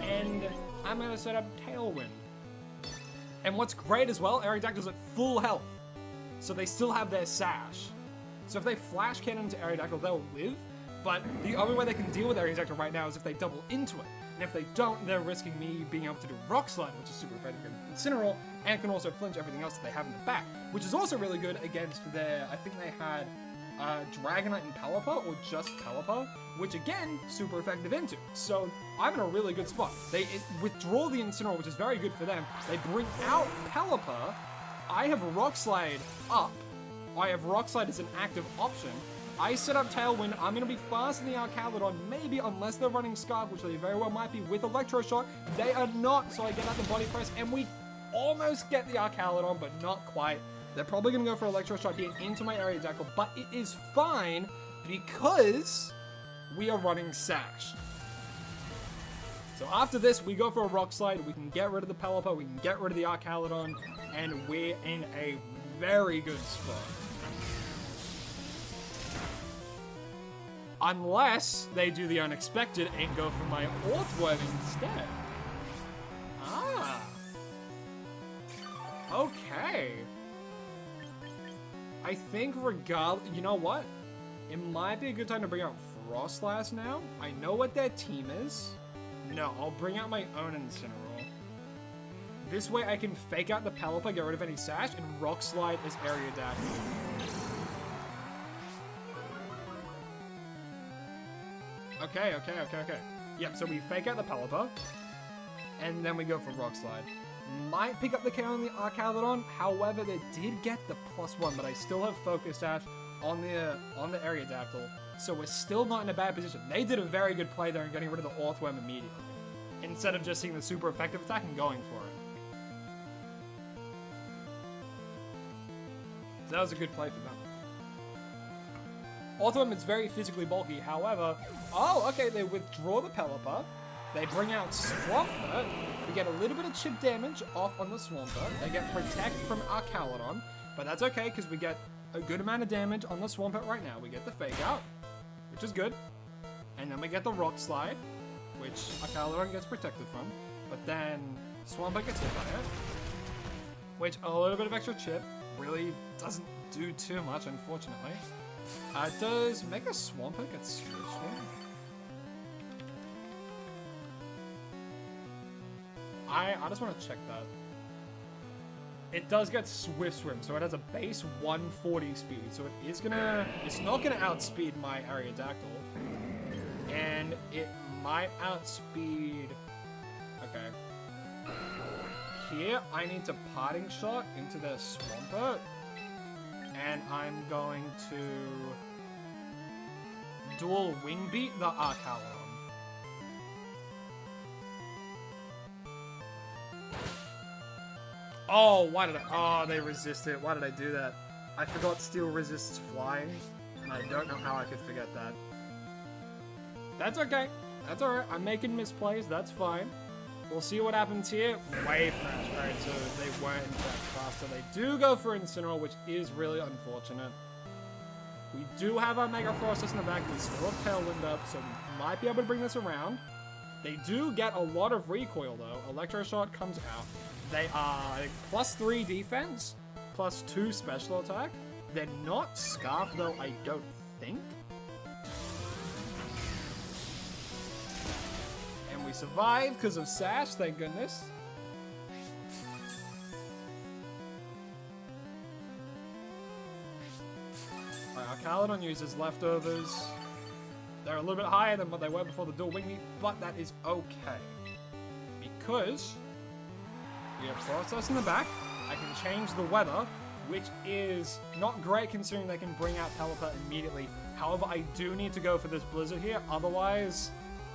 and I'm going to set up Tailwind. And what's great as well, Aerodactyl's at full health, so they still have their Sash. So if they Flash Cannon into Aerodactyl, they'll live, but the only way they can deal with Aerodactyl right now is if they double into it. And if they don't, they're risking me being able to do Rock Slide, which is super effective against Incineroar, and can also flinch everything else that they have in the back, which is also really good against their, I think they had Dragonite and Pelipper, or just Pelipper, which again, super effective into. So I'm in a really good spot. They withdraw the Incineroar, which is very good for them. They bring out Pelipper. I have Rock Slide up. I have Rock Slide as an active option. I set up Tailwind. I'm going to be fast in the Archaludon, maybe, unless they're running Scarf, which they very well might be with Electro Shot. They are not, so I get out the Body Press, and we almost get the Archaludon, but not quite. They're probably going to go for Electro Shot here into my Aerodactyl, but it is fine because we are running Sash. So after this, we go for a Rock Slide. We can get rid of the Pelipper, we can get rid of the Archaludon, and we're in a very good spot. Unless they do the unexpected and go for my Orthworm instead. Ah. Okay. I think you know what? It might be a good time to bring out Frostlass now. I know what their team is. No, I'll bring out my own Incineroar. This way I can fake out the Pelipper, get rid of any Sash, and Rock Slide as Aerodactyl. Okay. Yep, so we fake out the Pelipper, and then we go for Rock Slide. Might pick up the KO on the Archaludon, however, they did get the +1, but I still have Focus Sash. on the Aerodactyl, so we're still not in a bad position. They did a very good play there in getting rid of the Orthworm immediately, instead of just seeing the super effective attack and going for it. So that was a good play for them. Orthworm is very physically bulky, however... Oh, okay, they withdraw the Pelipper. They bring out Swampert. We get a little bit of chip damage off on the Swampert. They get Protect from our Caledon, but that's okay, because we get a good amount of damage on the Swampert right now. We get the Fake Out, which is good. And then we get the Rock Slide, which our Caledon gets protected from. But then Swampert gets hit by it, which a little bit of extra chip really doesn't do too much, unfortunately. Does Mega Swampert get Swift Swim? I just want to check that. It does get Swift Swim, so it has a base 140 speed, so it's not gonna outspeed my Aerodactyl. And it might outspeed... Okay. Here, I need to Parting Shot into their Swampert. And I'm going to Dual Wing Beat the Arcalon. Oh, why did I... Oh, they resist it. Why did I do that? I forgot Steel resists flying, and I don't know how I could forget that. That's okay. That's alright. I'm making misplays. That's fine. We'll see what happens here. Wave Smash. Alright, so they weren't in fact faster. They do go for Incineroar, which is really unfortunate. We do have our Mega Frostus in the back. We still have Tailwind up, so we might be able to bring this around. They do get a lot of recoil, though. Electro Shot comes out. They are +3 defense, +2 special attack. They're not Scarfed, though, I don't think. And we survive because of Sash, thank goodness. Our Caledon uses leftovers. They're a little bit higher than what they were before the dual wing meet, but that is okay. Because we have Frostus in the back. I can change the weather, which is not great considering they can bring out Pelipper immediately. However, I do need to go for this Blizzard here, otherwise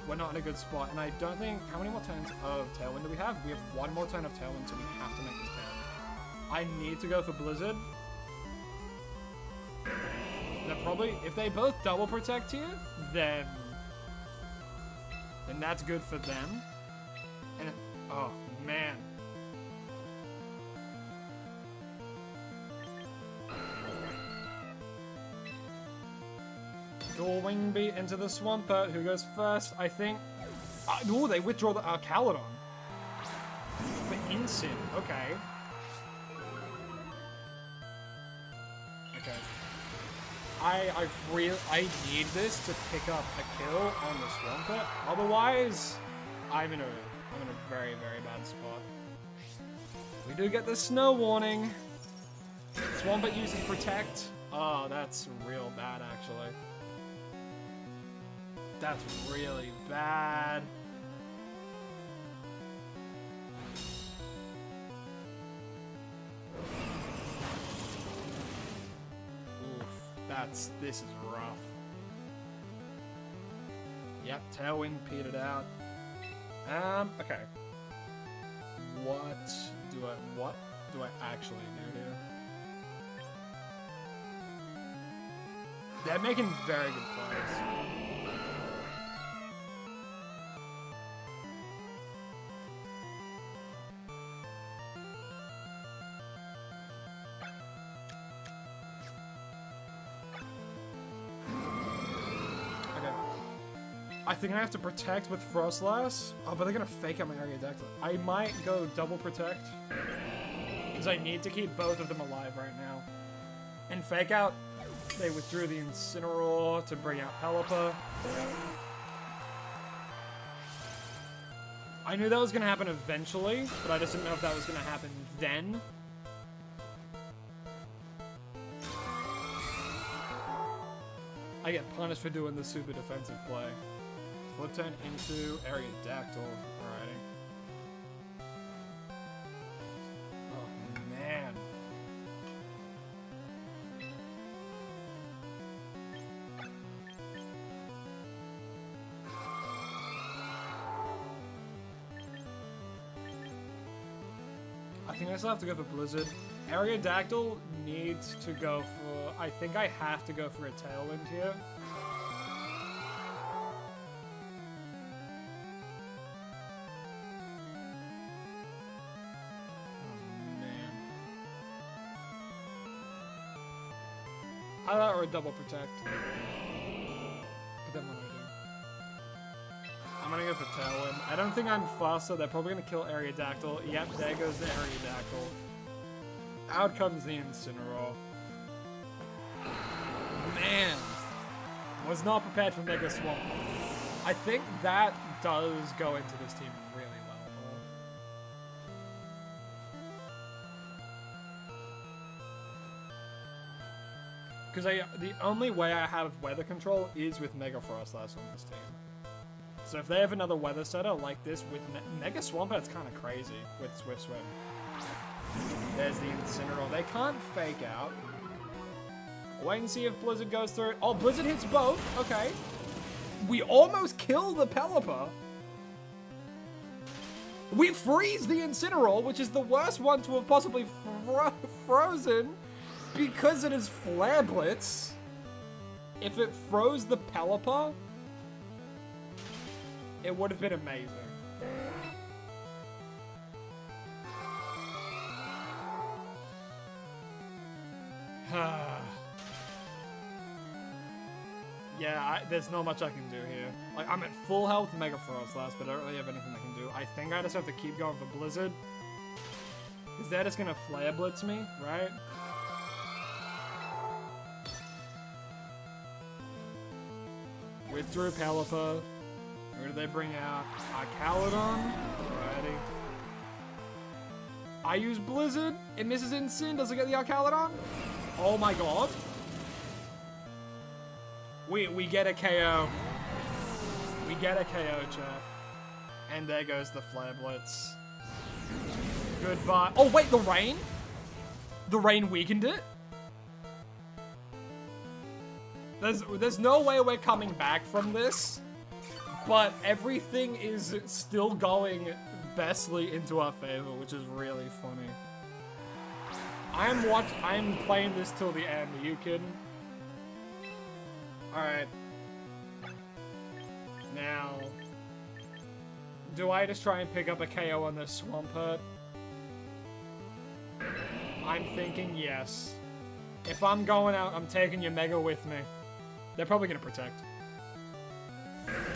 we're not in a good spot. And I don't think... How many more turns of Tailwind do we have? We have one more turn of Tailwind, so we have to make this count. I need to go for Blizzard. They're probably... If they both double protect here, then that's good for them. And... Oh, man. Dual Wing Beat into the Swampert. Who goes first? I think... Oh, they withdraw the Caledon. For Incin. Okay. Okay. I need this to pick up a kill on the Swampert. Otherwise, I'm in a very, very bad spot. We do get the Snow Warning. Swampert uses Protect. Oh, that's real bad, actually. That's really bad. Oof, this is rough. Yep, Tailwind petered out. Okay. What do I actually do here? They're making very good plays. I think I have to protect with Frostlass. Oh, but they're gonna fake out my Aerodactyl. I might go double protect. Because I need to keep both of them alive right now. And fake out, they withdrew the Incineroar to bring out Pelipper. I knew that was gonna happen eventually, but I just didn't know if that was gonna happen then. I get punished for doing the super defensive play. Flip turn into Aerodactyl. Alrighty. Oh, man. think I still have to go for Blizzard. Aerodactyl needs to go for... I think I have to go for a Tailwind here. I thought, or a double protect. But then what do I do? I'm gonna go for Tailwind. I don't think I'm faster. They're probably gonna kill Aerodactyl. Yep, there goes the Aerodactyl. Out comes the Incineroar. Man. Was not prepared for Mega Swamp. I think that does go into this team really well. Because the only way I have weather control is with Mega Frostlass on this team. So if they have another weather setter like this with Mega Swampert, it's kind of crazy with Swift Swim. There's the Incineroar. They can't fake out. Wait and see if Blizzard goes through it. Oh, Blizzard hits both. Okay. We almost kill the Pelipper. We freeze the Incineroar, which is the worst one to have possibly frozen. Because it is Flare Blitz, if it froze the Pelipper, it would have been amazing. Yeah, there's not much I can do here. Like, I'm at full health Mega Frostlass, but I don't really have anything I can do. I think I just have to keep going for Blizzard. Because they're just gonna Flare Blitz me, right? Withdrew Pelipper. Who did they bring out? Arcalodon. Alrighty. I use Blizzard. It misses Incin. Does it get the Arcalodon? Oh my god. We get a KO. We get a KO, chat. And there goes the Flare Blitz. Goodbye. Oh wait, the rain? The rain weakened it? There's no way we're coming back from this, but everything is still going bestly into our favor, which is really funny. I'm playing this till the end. Are you kidding? Alright. Now, do I just try and pick up a KO on this Swampert? I'm thinking yes. If I'm going out, I'm taking your Mega with me. They're probably gonna protect.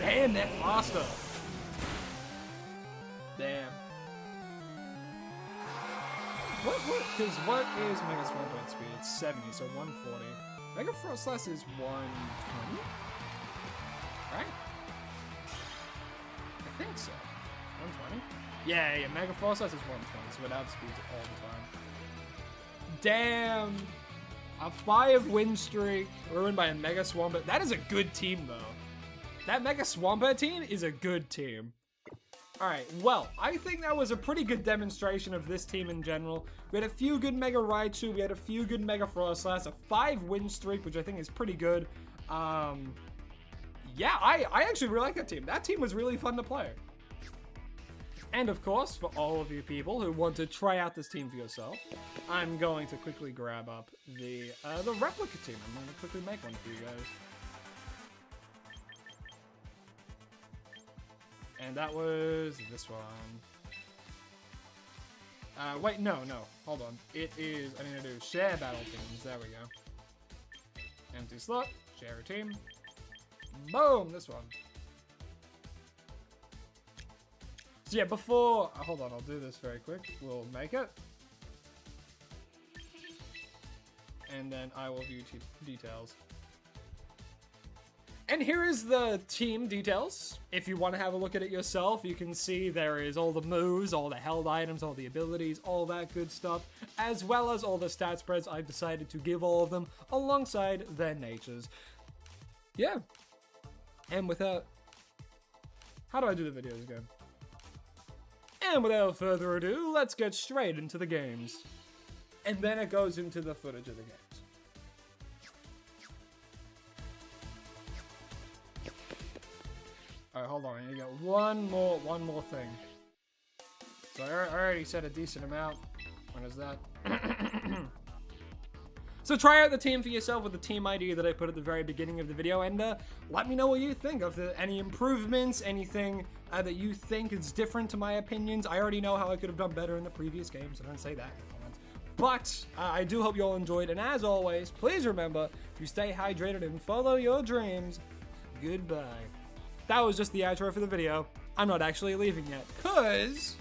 Damn, they're faster. Damn. Because what is Mega Swampert speed? It's 70, so 140. Mega Frostlass is 120? Right? I think so. 120? Yeah, Mega Frostlass is 120, so it outspeeds it all the time. Damn! A 5 win streak ruined by a Mega Swampert. That is a good team, though. That Mega Swampert team is a good team. Alright, well, I think that was a pretty good demonstration of this team in general. We had a few good Mega Raichu, we had a few good Mega Frostlass, a 5 win streak, which I think is pretty good. Yeah, I actually really like that team. That team was really fun to play. And of course, for all of you people who want to try out this team for yourself, I'm going to quickly grab up the replica team. I'm going to quickly make one for you guys. And that was this one. Wait, no, hold on. It is, I need to do share battle teams. There we go. Empty slot, share a team. Boom, this one. So yeah, before, hold on, I'll do this very quick. We'll make it. And then I will view details. And here is the team details. If you want to have a look at it yourself, you can see there is all the moves, all the held items, all the abilities, all that good stuff, as well as all the stat spreads. I've decided to give all of them alongside their natures. Yeah. And without... How do I do the videos again? And without further ado, let's get straight into the games. And then it goes into the footage of the games. Alright, hold on, I need to get one more thing. So I already said a decent amount. What is that? So try out the team for yourself with the team ID that I put at the very beginning of the video, and let me know what you think of any improvements, anything that you think is different to my opinions. I already know how I could have done better in the previous game, so don't say that in the comments. But I do hope you all enjoyed, and as always, please remember to stay hydrated and follow your dreams. Goodbye. That was just the outro for the video. I'm not actually leaving yet, because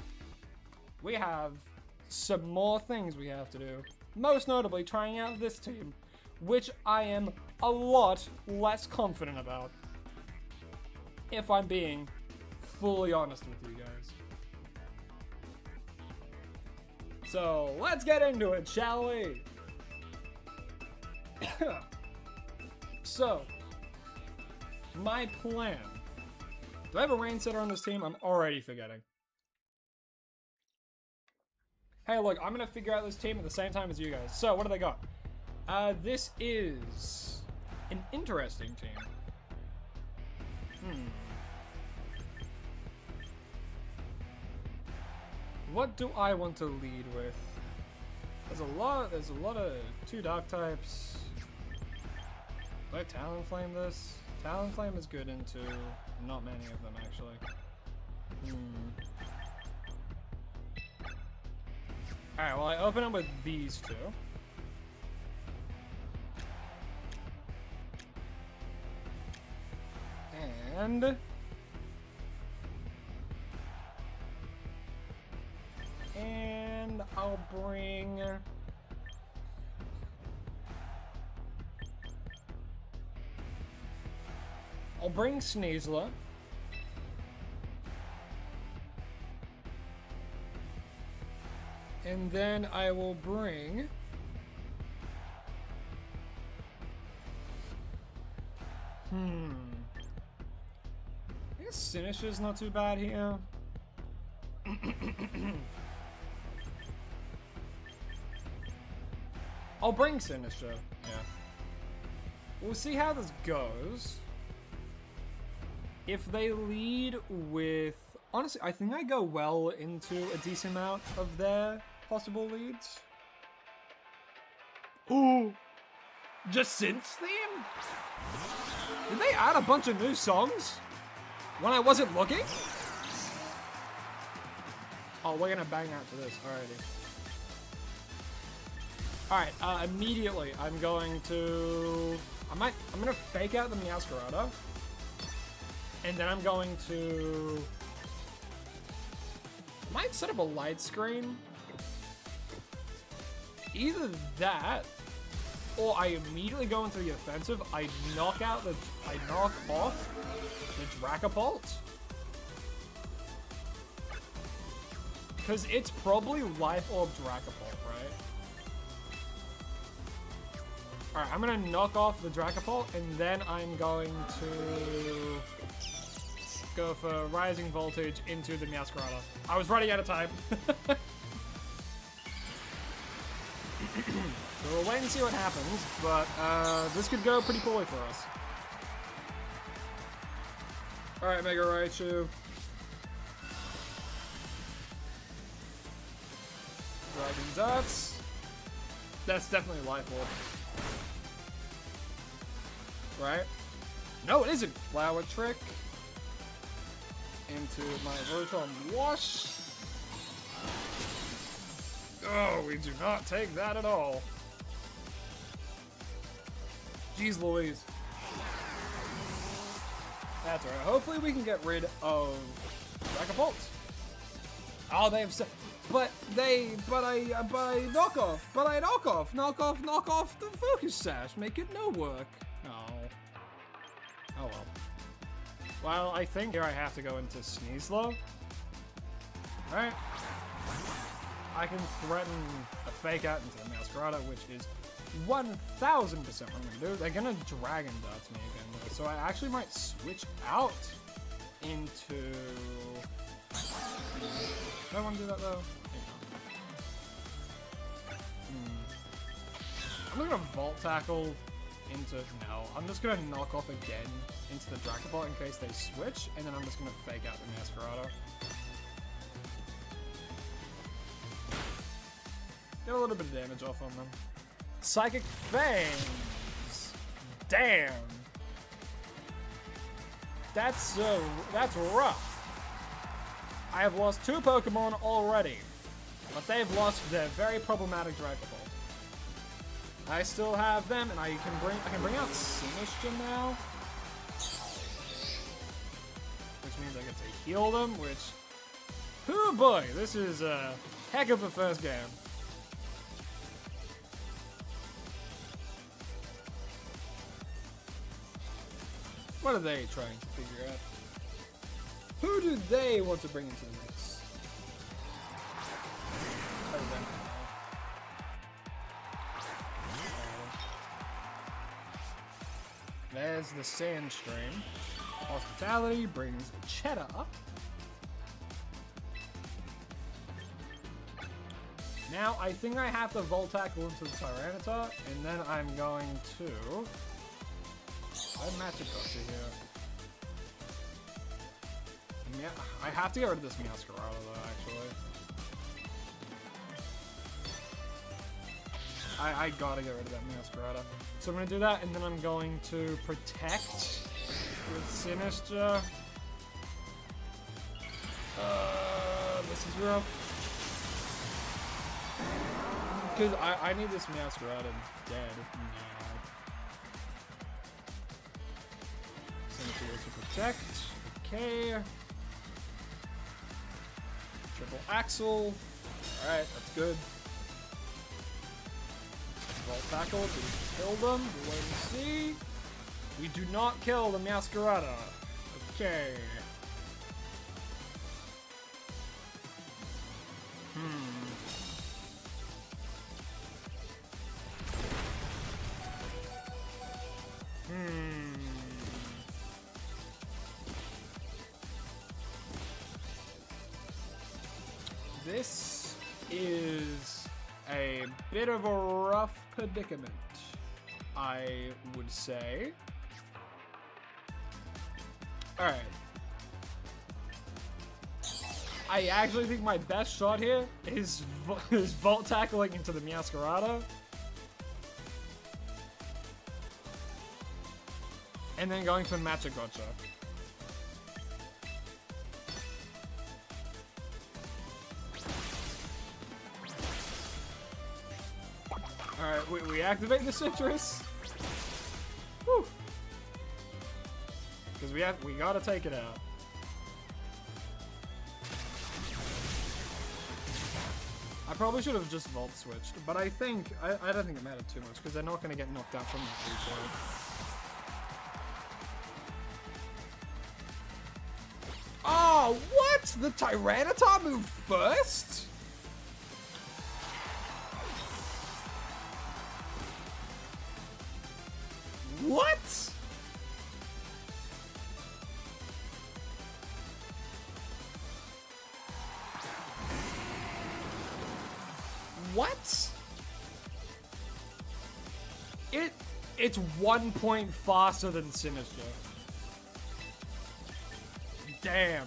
we have some more things we have to do. Most notably, trying out this team, which I am a lot less confident about, if I'm being fully honest with you guys. So, let's get into it, shall we? So, my plan. Do I have a rain setter on this team? I'm already forgetting. Hey, look, I'm gonna figure out this team at the same time as you guys. So, what do they got? This is an interesting team. What do I want to lead with? There's a lot of 2 dark types. Do I Talonflame this? Talonflame is good into not many of them, actually. Alright, well, I open up with these 2. And I'll bring... Sneasler. And then I will bring... I guess Sinisher's not too bad here. I'll bring Sinisher, yeah. We'll see how this goes. If they lead with... Honestly, I think I go well into a decent amount of their possible leads. Ooh! Just synth theme? Did they add a bunch of new songs? When I wasn't looking? Oh, we're gonna bang out for this, alrighty. Alright, immediately I'm going to... I'm gonna fake out the Meowscarada. And then I'm going to... might set up a light screen. Either that, or I immediately go into the offensive. I knock off the Dracopult. Because it's probably Life Orb Dracopult, right? Alright, I'm gonna knock off the Dracopult, and then I'm going to go for Rising Voltage into the Meowscarada. I was running out of time. So we'll wait and see what happens, but this could go pretty poorly for us. Alright, Mega Raichu. Dragon Darts. That's definitely Life Orb. Right? No, it isn't. Flower Trick. Into my Rotom Wash. Oh, we do not take that at all. Jeez Louise. That's right. Hopefully we can get rid of Dracopult. Oh, they have but I knock off the Focus Sash, make it no work. Oh. Oh well. Well, I think here I have to go into Sneasler. Right? I can threaten a fake out into the Meowscarada, which is 1000% what I'm gonna do. They're gonna Dragon Dart me again, though. So I actually might switch out into... Do I want to do that, though? I'm gonna Volt Tackle into... No, I'm just gonna knock off again into the Dracopult in case they switch, and then I'm just gonna fake out the Meowscarada. Get a little bit of damage off on them. Psychic Fangs. Damn. That's rough. I have lost 2 Pokemon already, but they've lost their very problematic Dragon Ball. I still have them, and I can bring out Sinistcha now, which means I get to heal them. Which, oh boy, this is a heck of a first game. What are they trying to figure out? Who do they want to bring into the mix? There's the Sandstream. Hospitality brings Cheddar up. Now, I think I have to Volt Tackle into the Tyranitar, and then I'm going to... I Magic Gotcha here. Yeah, I have to get rid of this Meowscarada though, actually. I gotta get rid of that Meowscarada. So I'm gonna do that, and then I'm going to Protect with Sinistcha. This is rough. Because I need this Meowscarada dead now. Sinistcha to Protect. Okay. Triple Axle. Alright, that's good. Volt Tackle, do we kill them? We'll wait and see. We do not kill the Meowscarada. Okay. This is a bit of a rough predicament, I would say. Alright. I actually think my best shot here is Volt Tackling into the Meowscarada. And then going for Magic Gotcha. Alright, we activate the Citrus. Whew. Because we gotta take it out. I probably should have just Volt switched, but I don't think it mattered too much because they're not gonna get knocked out from that recoil. Oh, what? The Tyranitar moved first? What? What? It's 1 point faster than Sinistcha. Damn.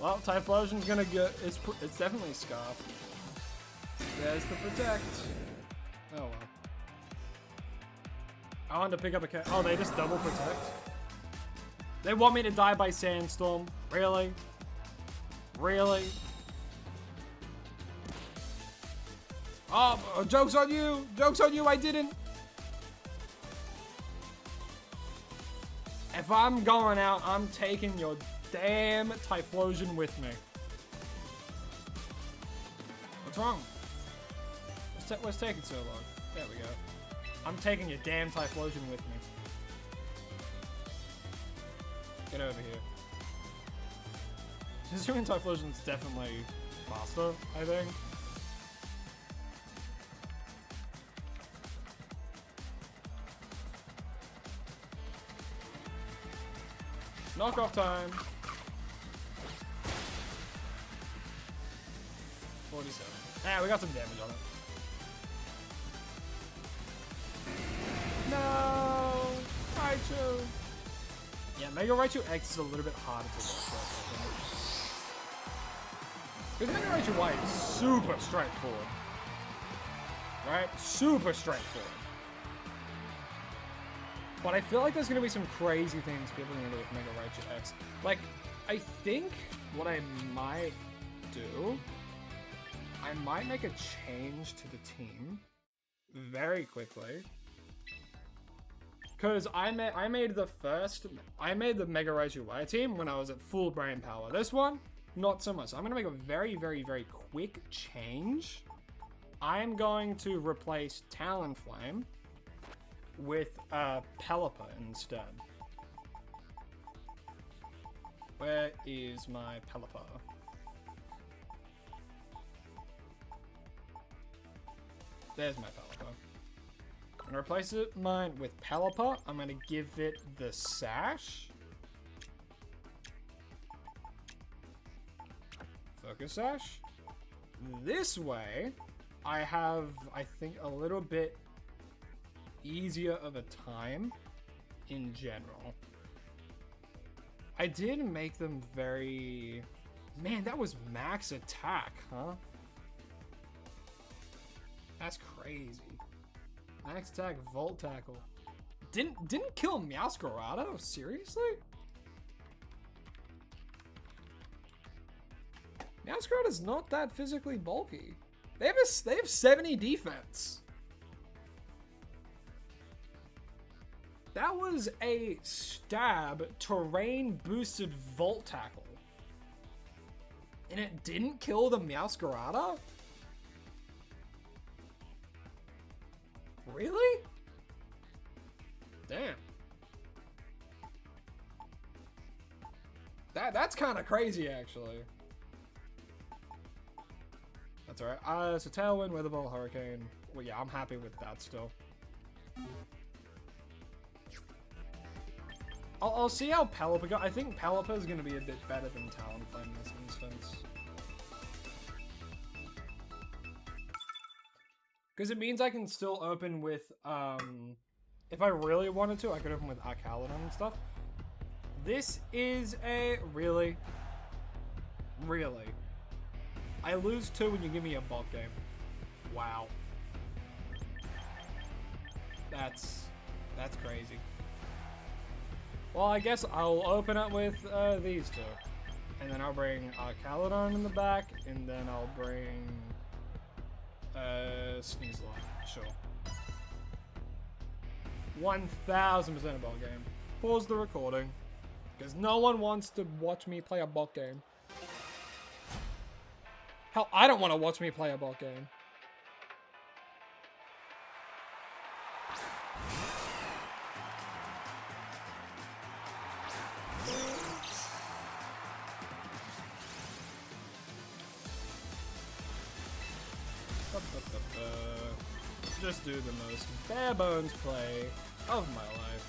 Well, Typhlosion's gonna get... It's definitely Scarf. There's the Protect. Oh, well. I wanted to pick up a cat. Oh, they just double Protect? They want me to die by Sandstorm? Really? Really? Oh, joke's on you! Joke's on you, I didn't! If I'm going out, I'm taking your damn Typhlosion with me. What's wrong? What's taking so long? There we go. I'm taking your damn Typhlosion with me. Get over here. Assuming Typhlosion's definitely faster, I think. Knockoff time. 47. Ah, we got some damage on it. No! Raichu! Yeah, Mega Raichu X is a little bit harder to work with, I think. Because Mega Raichu Y is super straightforward. right? Super straightforward. But I feel like there's going to be some crazy things people are going to do with Mega Raichu X. Like, I think what I might do, I might make a change to the team very quickly. Because I made the Mega Raichu Y team when I was at full brain power. This one, not so much. So I'm going to make a very, very, very quick change. I'm going to replace Talonflame with Pelipper instead. Where is my Pelipper? There's my Pelipper. I'm gonna replace mine with Pelipper. I'm gonna give it the Sash. Focus Sash. This way, I have, I think, a little bit easier of a time in general. I did make them very... Man, that was max attack, huh? That's crazy. Max attack, Volt Tackle. Didn't kill Meowscarada? Seriously? Meowscarada's not that physically bulky. They have 70 defense. That was a stab terrain boosted Volt Tackle. And it didn't kill the Meowscarada? Really? Damn. That's kind of crazy, actually. That's alright. So Tailwind, Weather Ball, Hurricane. Well, yeah, I'm happy with that still. I'll see how Pelipper goes. I think Pelipper is going to be a bit better than Talonflame in this instance. Because it means I can still open with, if I really wanted to, I could open with Arcaludon and stuff. This is a, really? I lose 2 when you give me a bulk game. Wow. That's crazy. Well, I guess I'll open up with these 2. And then I'll bring Arcaludon in the back, and then I'll bring Sneasel. Sure. 1000% a bulk game. Pause the recording. Because no one wants to watch me play a bulk game. Hell, I don't want to watch me play a bulk game. Just do the most bare bones play of my life.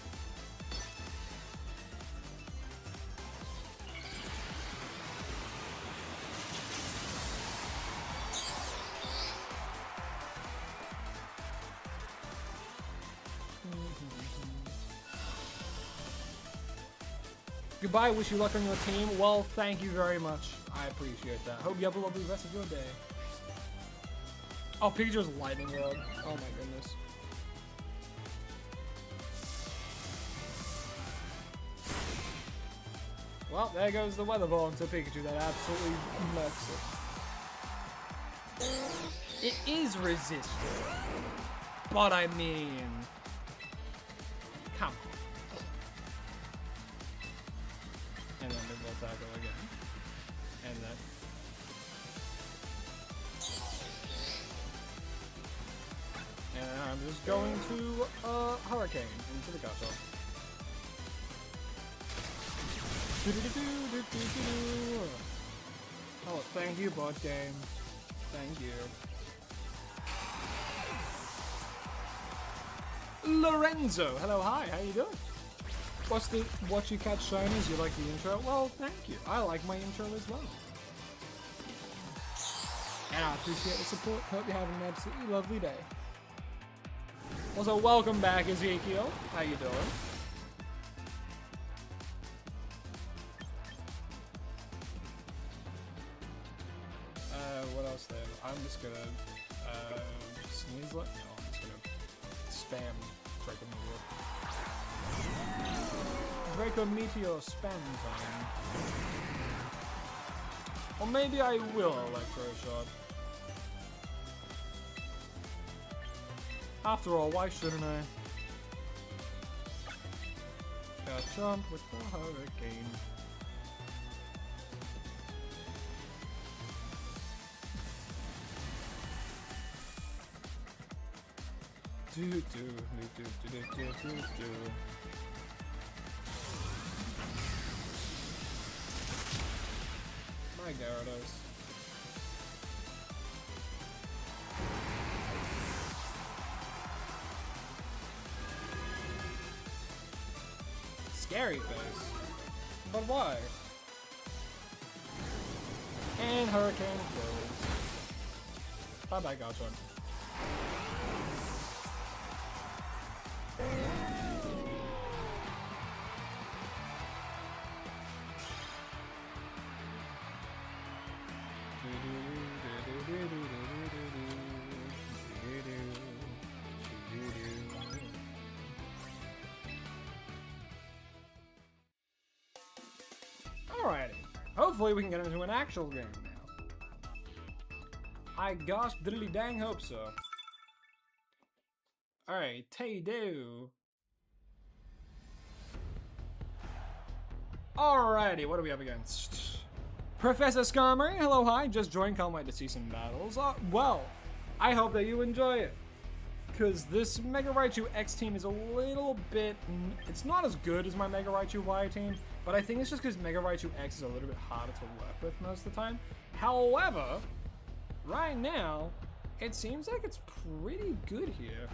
Goodbye, wish you luck on your team. Well, thank you very much. I appreciate that. Hope you have a lovely rest of your day. Oh, Pikachu's Lightning Rod. Oh my goodness. Well, there goes the Weather Ball into Pikachu. That absolutely murks it. It is resistant. But I mean... Come on. And then the Volt Tackle again. And then... And I'm just going to Hurricane into the Gotcha. Oh, thank you, bot game. Thank you. Lorenzo, hello, hi, how you doing? Watch you catch shinies, you like the intro? Well, thank you. I like my intro as well. And I appreciate the support. Hope you're having an absolutely lovely day. Also, welcome back, Ezekiel. How you doing? What else then? I'm just gonna Sneasler? No, I'm just gonna spam Draco Meteor. Draco Meteor spam time. Or maybe I will Electro Shot. After all, why shouldn't I? Catch up with the hurricane. My Gyarados. Scary face. But why? And Hurricane kills. Bye bye, Gotcha. Alrighty. Hopefully we can get into an actual game now. I gosh diddly dang hope so. Alright, Tay-do. Alrighty, what are we up against? Professor Skarmory, hello, hi, just joined, can't wait to see some battles. Well, I hope that you enjoy it. Because this Mega Raichu X team is a little bit... It's not as good as my Mega Raichu Y team, but I think it's just because Mega Raichu X is a little bit harder to work with most of the time. However, right now, it seems like it's pretty good here.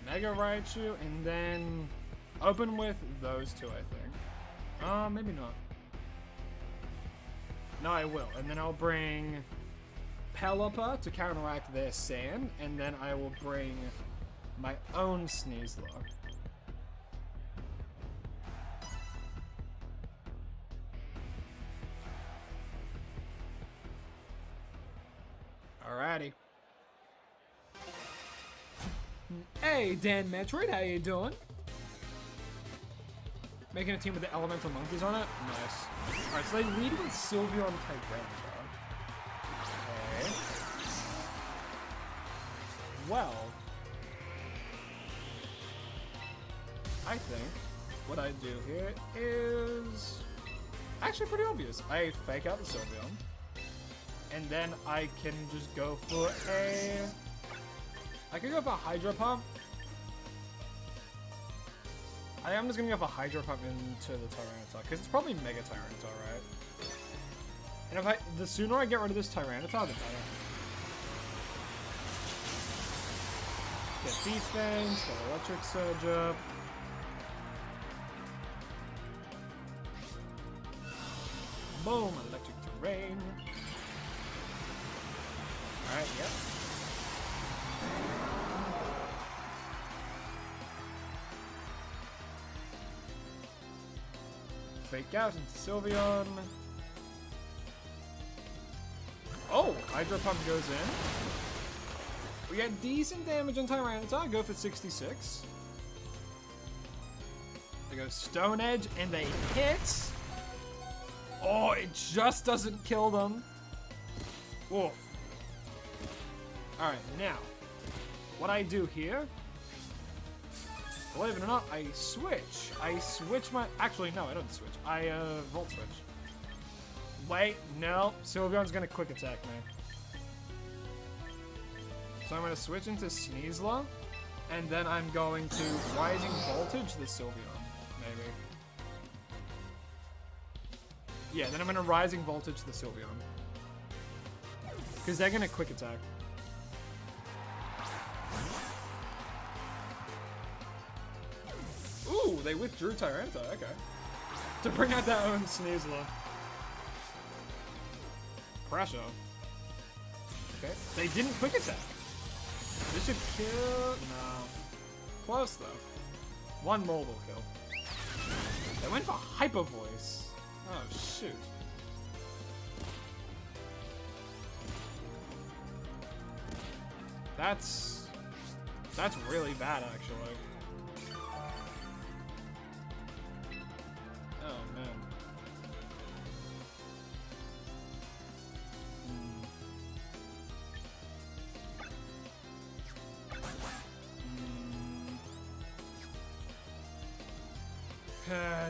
Mega Raichu, and then open with those two, I think. Maybe not. No, I will. And then I'll bring Pelipper to counteract their Sand, and then I will bring my own Sneasler. Alrighty. Hey, Dan Metroid, how you doing? Making a team with the elemental monkeys on it? Nice. Alright, so they lead with Sylveon Tyranitar. Okay. Well, I think what I do here is actually pretty obvious. I fake out the Sylveon, and then I can just go for a... I could go for a Hydro Pump. I am just gonna go for Hydro Pump into the Tyranitar, because it's probably Mega Tyranitar, right? And if the sooner I get rid of this Tyranitar, the better. Get defense, get Electric Surge up. Boom, Electric Terrain. Alright, yep. Fake out into Sylveon. Oh, Hydro Pump goes in. We get decent damage on Tyranitar. Go for 66. They go Stone Edge and they hit. Oh, it just doesn't kill them. Oof. Alright, now, what I do here, believe it or not, I switch. I switch my... Actually, no, I don't switch. I, Volt Switch. Wait, no. Sylveon's gonna Quick Attack me. So I'm gonna switch into Sneasler, and then I'm going to Rising Voltage the Sylveon, maybe. Yeah, then I'm gonna Rising Voltage the Sylveon. Because they're gonna Quick Attack. Ooh, they withdrew Tyranitar, okay. To bring out their own Sneasler. Pressure. Okay, they didn't Quick Attack. This should kill... No. Close, though. One more will kill. They went for Hyper Voice. Oh, shoot. That's really bad, actually. Oh, man.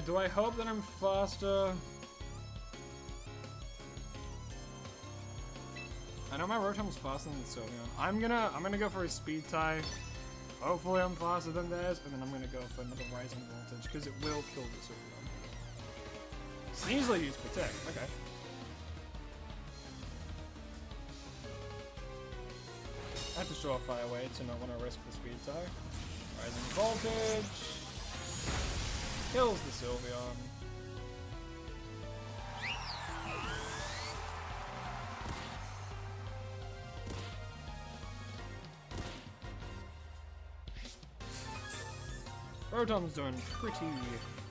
Do I hope that I'm faster? I know my Rotom's faster than the Sylveon. I'm gonna go for a speed tie. Hopefully I'm faster than theirs, and then I'm gonna go for another rising voltage, because it will kill the Sylveon. Sneasel use protect, okay. That's a surefire way to not want to risk the speed tie. Rising voltage. Kills the Sylveon. Rotom's doing pretty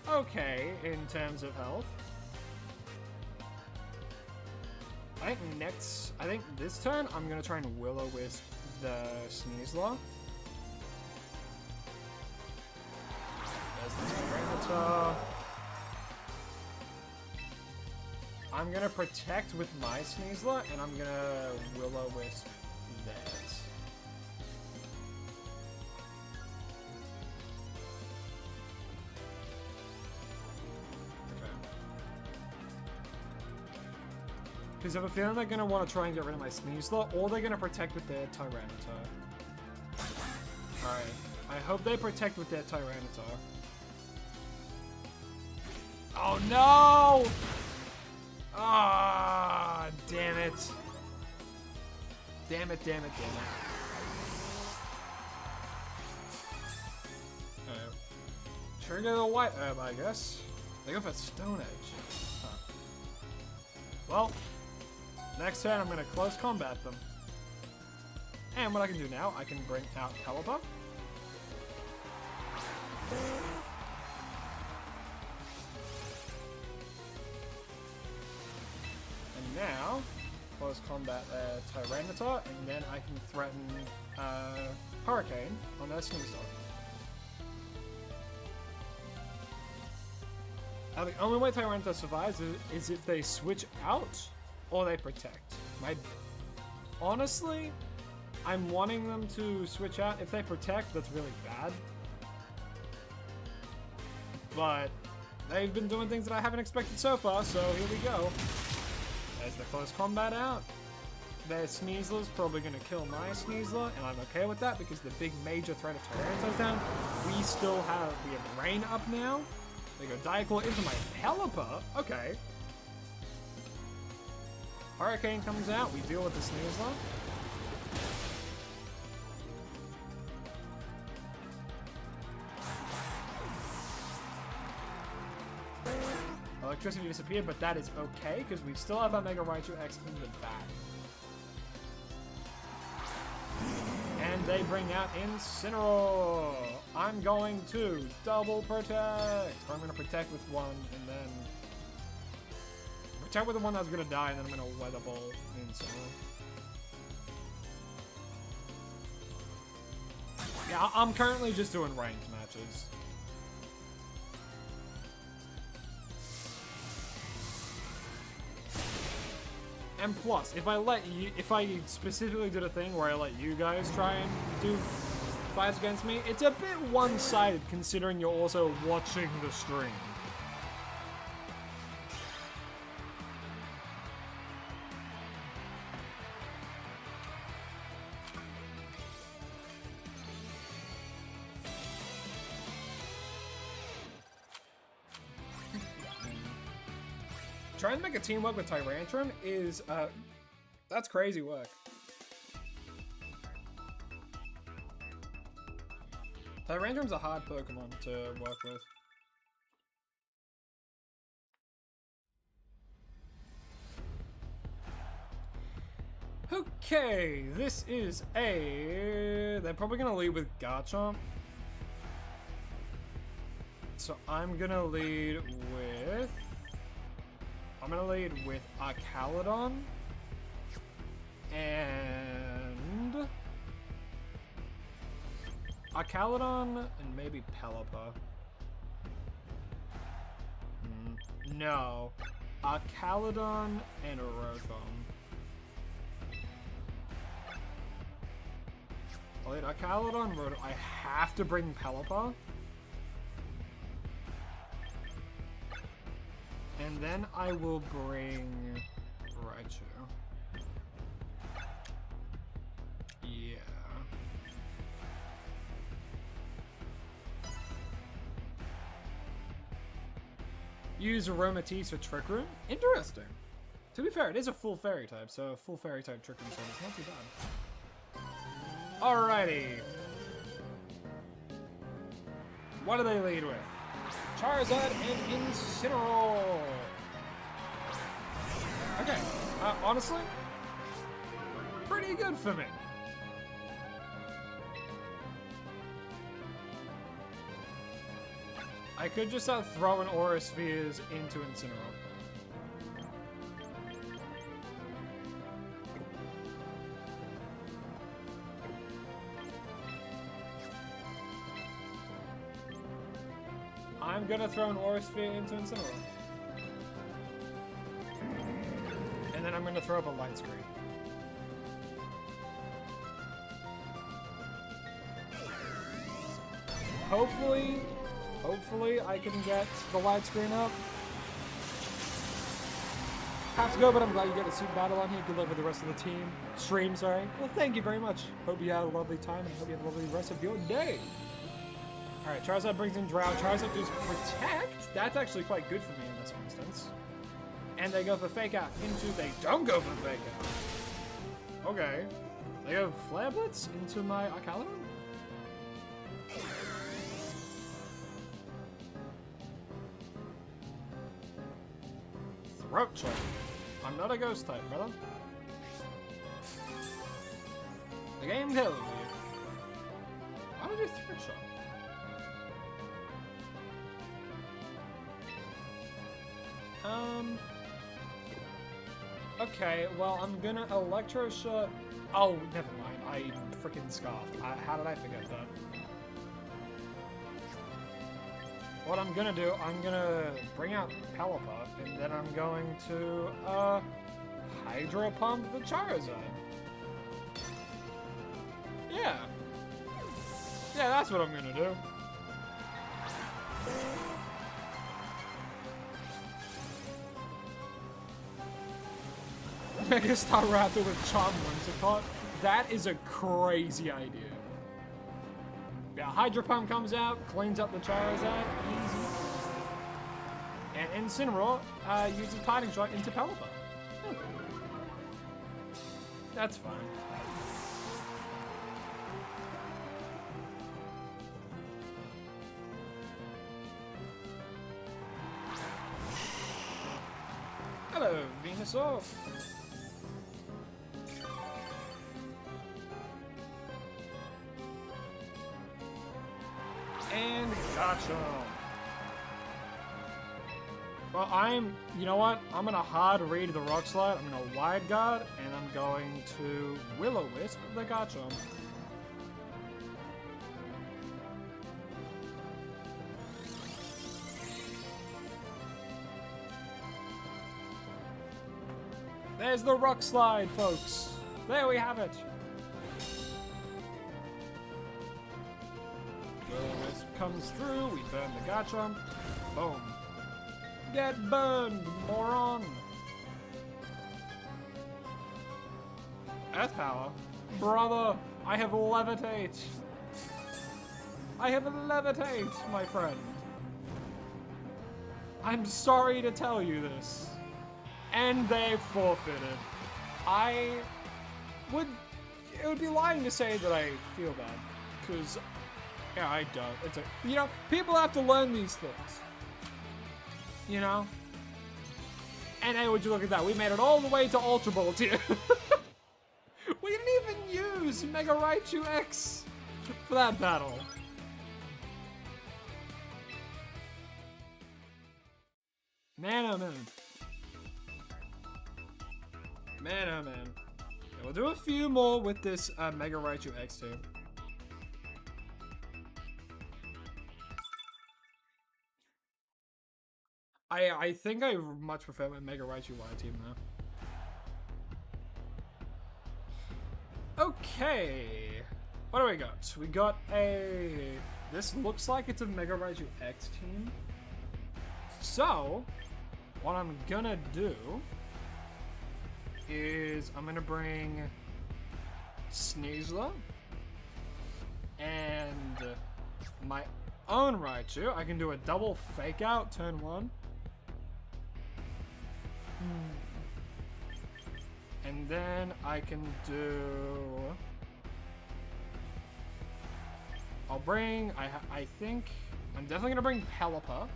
okay in terms of health. I think this turn I'm gonna try and Will-O-Wisp the Sneasler. There's the Tyranitar. I'm gonna protect with my Sneasler, and I'm gonna Will-O-Wisp theirs. Because I have a feeling they're going to want to try and get rid of my Sneasler, or they're going to protect with their Tyranitar. Alright. I hope they protect with their Tyranitar. Oh no! Ah, damn it. Damn it, damn it, damn it. Alright. Trigger the White Herb, I guess. They go for Stone Edge. Huh. Well. Next turn, I'm going to close combat them. And what I can do now, I can bring out Caliper. And now, close combat Tyranitar, and then I can threaten Hurricane on their Sneasel. Now, the only way Tyranitar survives is if they switch out or they protect. Honestly, I'm wanting them to switch out. If they protect, that's really bad. But they've been doing things that I haven't expected so far, so here we go. There's the close combat out. Their Sneasler's probably going to kill my Sneasler, and I'm okay with that because the big major threat of Tyranitar's down. We have Rain up now. They go Diaclaw into my Pelipper. Okay. Hurricane comes out, we deal with the Sneasler. Electricity disappeared, but that is okay, because we still have our Mega Raichu X in the back. And they bring out Incineroar! I'm going to double protect! Or I'm going to protect with one, and then protect with the one that's gonna die, and then I'm gonna Weather Ball Incineroar. Yeah, I'm currently just doing ranked matches. And plus, if I specifically did a thing where I let you guys try and do fights against me, it's a bit one-sided considering you're also watching the stream. Trying to make a team work with Tyrantrum is, that's crazy work. Tyrantrum's a hard Pokemon to work with. Okay, this is they're probably gonna lead with Garchomp. So I'm gonna lead with Archaludon, and Archaludon and maybe Pelipper. No. Archaludon and a Rotom. Wait, Archaludon, Rotom. I have to bring Pelipper. And then I will bring Raichu. Yeah. Use Aromatisse for Trick Room? Interesting. To be fair, it is a full fairy type, so a full fairy type Trick Room, so it's not too bad. Alrighty. What do they lead with? Charizard and Incineroar. Okay, honestly, pretty good for me. I could just start throwing Aura Spheres into Incineroar. I'm gonna throw an Aura Sphere into Incineroar. And then I'm gonna throw up a Light Screen. Hopefully I can get the Light Screen up. Have to go, but I'm glad you got a Super Battle on here. Good luck with the rest of the team. Stream, sorry. Well, thank you very much. Hope you had a lovely time, and hope you have a lovely rest of your day. Alright, Charizard brings in Drought. Charizard does Protect. That's actually quite good for me in this instance. And they go for Fake Out into... They don't go for Fake Out. Okay. They go Flare Blitz into my Archaludon? Throat Choke. I'm not a ghost type, brother. The game tells you. Why would you Throat Choke? Okay, well, I'm gonna Electro Shot. Oh, never mind. I freaking scoffed. How did I forget that? What I'm gonna do, I'm gonna bring out Pelipper, and then I'm going to, Hydro Pump the Charizard. Yeah. Yeah, that's what I'm gonna do. Mega Staraptor with Charm Winterpot. That is a crazy idea. Yeah, Hydro Pump comes out, cleans up the Charizard, easy. And Incineroar uses Parting Shot into Pelipper. That's fine. Hello, Venusaur. And gotcha. Well, you know what? I'm gonna hard read the Rock Slide. I'm gonna Wide Guard, and I'm going to Will-O-Wisp the gotcha. There's the Rock Slide, folks. There we have it. Will-O-Wisp comes through. We burn the Garchomp. Boom. Get burned, moron. Earth Power? Brother, I have Levitate. I have Levitate, my friend. I'm sorry to tell you this. And they forfeited. It would be lying to say that I feel bad. Because, yeah, I don't. You know, people have to learn these things. You know? And hey, would you look at that? We made it all the way to Ultra Ball tier. We didn't even use Mega Raichu X for that battle. Man, oh man. Man, oh man. Yeah, we'll do a few more with this Mega Raichu X too. I think I much prefer my Mega Raichu Y team now. Okay. What do we got? We got a... This looks like it's a Mega Raichu X team. So, what I'm gonna do is I'm gonna bring Sneasler and my own Raichu. I can do a double fake out turn 1. And then I can do... I'll bring... I think... I'm definitely gonna bring Pelipper.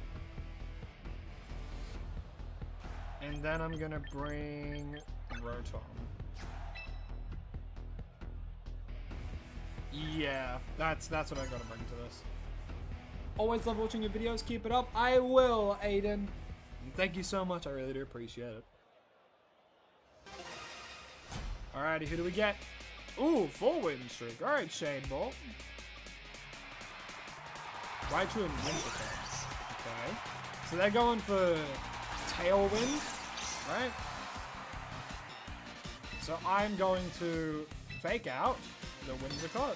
And then I'm gonna bring Rotom. Yeah, that's what I gotta bring to this. Always love watching your videos. Keep it up. I will, Aiden. And thank you so much. I really do appreciate it. Alrighty, who do we get? Ooh, full win streak. Alright, Shade Ball. Raichu and Winterfell. Okay. So they're going for Tailwind, right? So I'm going to fake out the Whimsicott,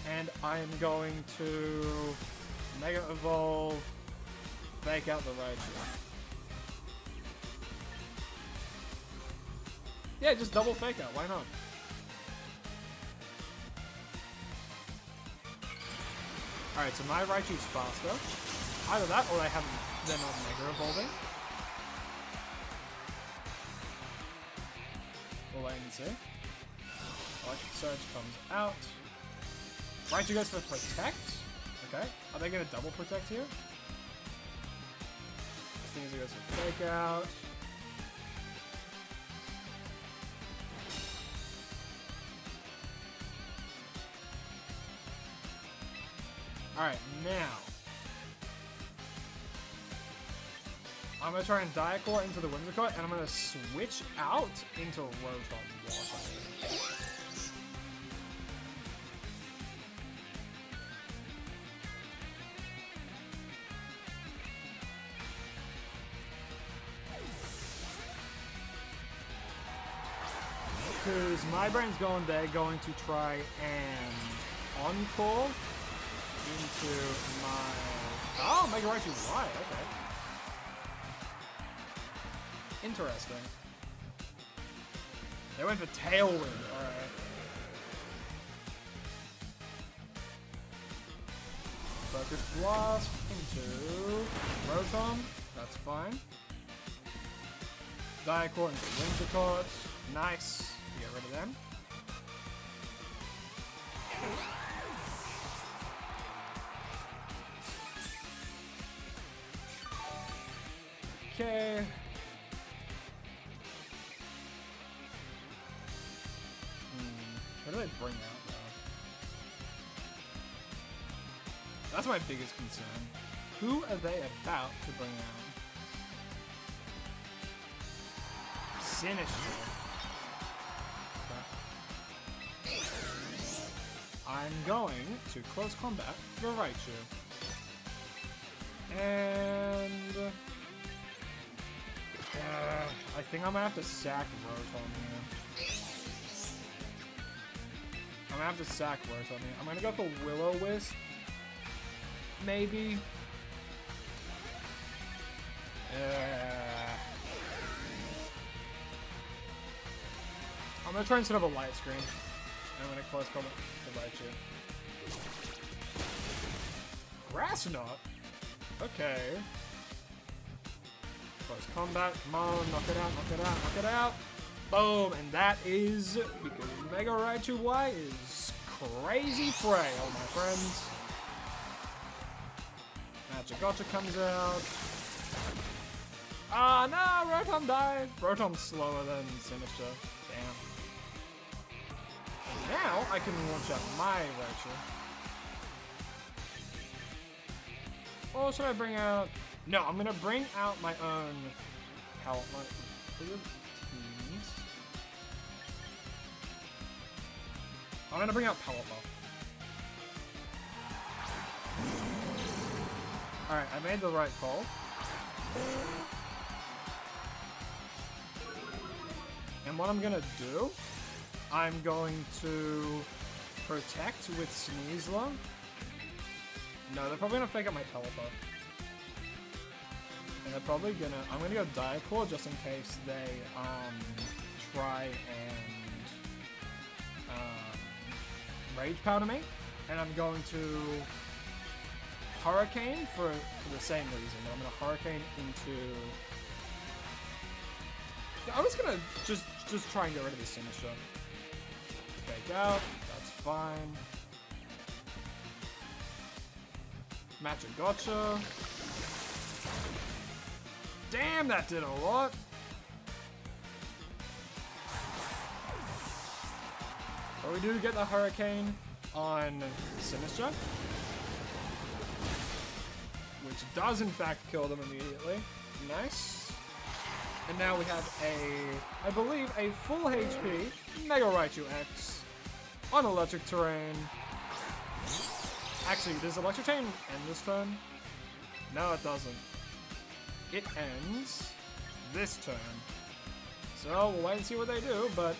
and I'm going to Mega Evolve, fake out the Raichu. Yeah, just double fake out, why not? Alright, so my Raichu's faster. Either that or they're not Mega Evolving. We'll wait and see. Electric Surge comes out. Raichu goes for Protect. Okay. Are they going to double Protect here? Sneasler goes for Fake Out. Alright, now. I'm going to try and Diacore into the Whimsicott, and I'm going to switch out into Rotom. Because my brain's going, they're going to try and Encore into my... Oh, Mega Raichu Y, okay. Interesting. They went for Tailwind, alright. Focus Blast into Rotom, that's fine. Diacore into Whimsicott, nice. Get rid of them. Okay. What do they bring out, though? That's my biggest concern. Who are they about to bring out? Sinister. I'm going to close combat the Raichu. And... I think I'm gonna have to sack Rotom here. I'm gonna have to sack Rotom here. I'm gonna go for Will-O-Wisp. Maybe. I'm gonna try and set up a light screen. I'm gonna close combat the Raichu. Grass Knot? Okay. Close combat, come on, knock it out, knock it out, knock it out. Boom, and that is because Mega Raichu Y is crazy frail, my friends. Magic Gotcha comes out. Ah, no, Rotom died. Rotom's slower than Sinister. Damn. And now I can launch out my Raichu. Or should I bring out... No, I'm gonna bring out my own teams. I'm gonna bring out Pelipper. Alright, I made the right call. And what I'm gonna do, I'm going to protect with Sneasler. No, they're probably gonna fake out my teleport. And they're probably gonna, I'm gonna go Dire Claw just in case they, try and, Rage Powder me. And I'm going to Hurricane for the same reason. I'm gonna Hurricane into... I was gonna just try and get rid of the Sinister. Fake out, that's fine. Matcha Gotcha. Damn, that did a lot. But we do get the Hurricane on Sinister, which does in fact kill them immediately. Nice. And now we have I believe, a full HP Mega Raichu X on Electric Terrain. Actually, does Electric Terrain end this turn? No, it doesn't. It ends this turn. So we'll wait and see what they do, but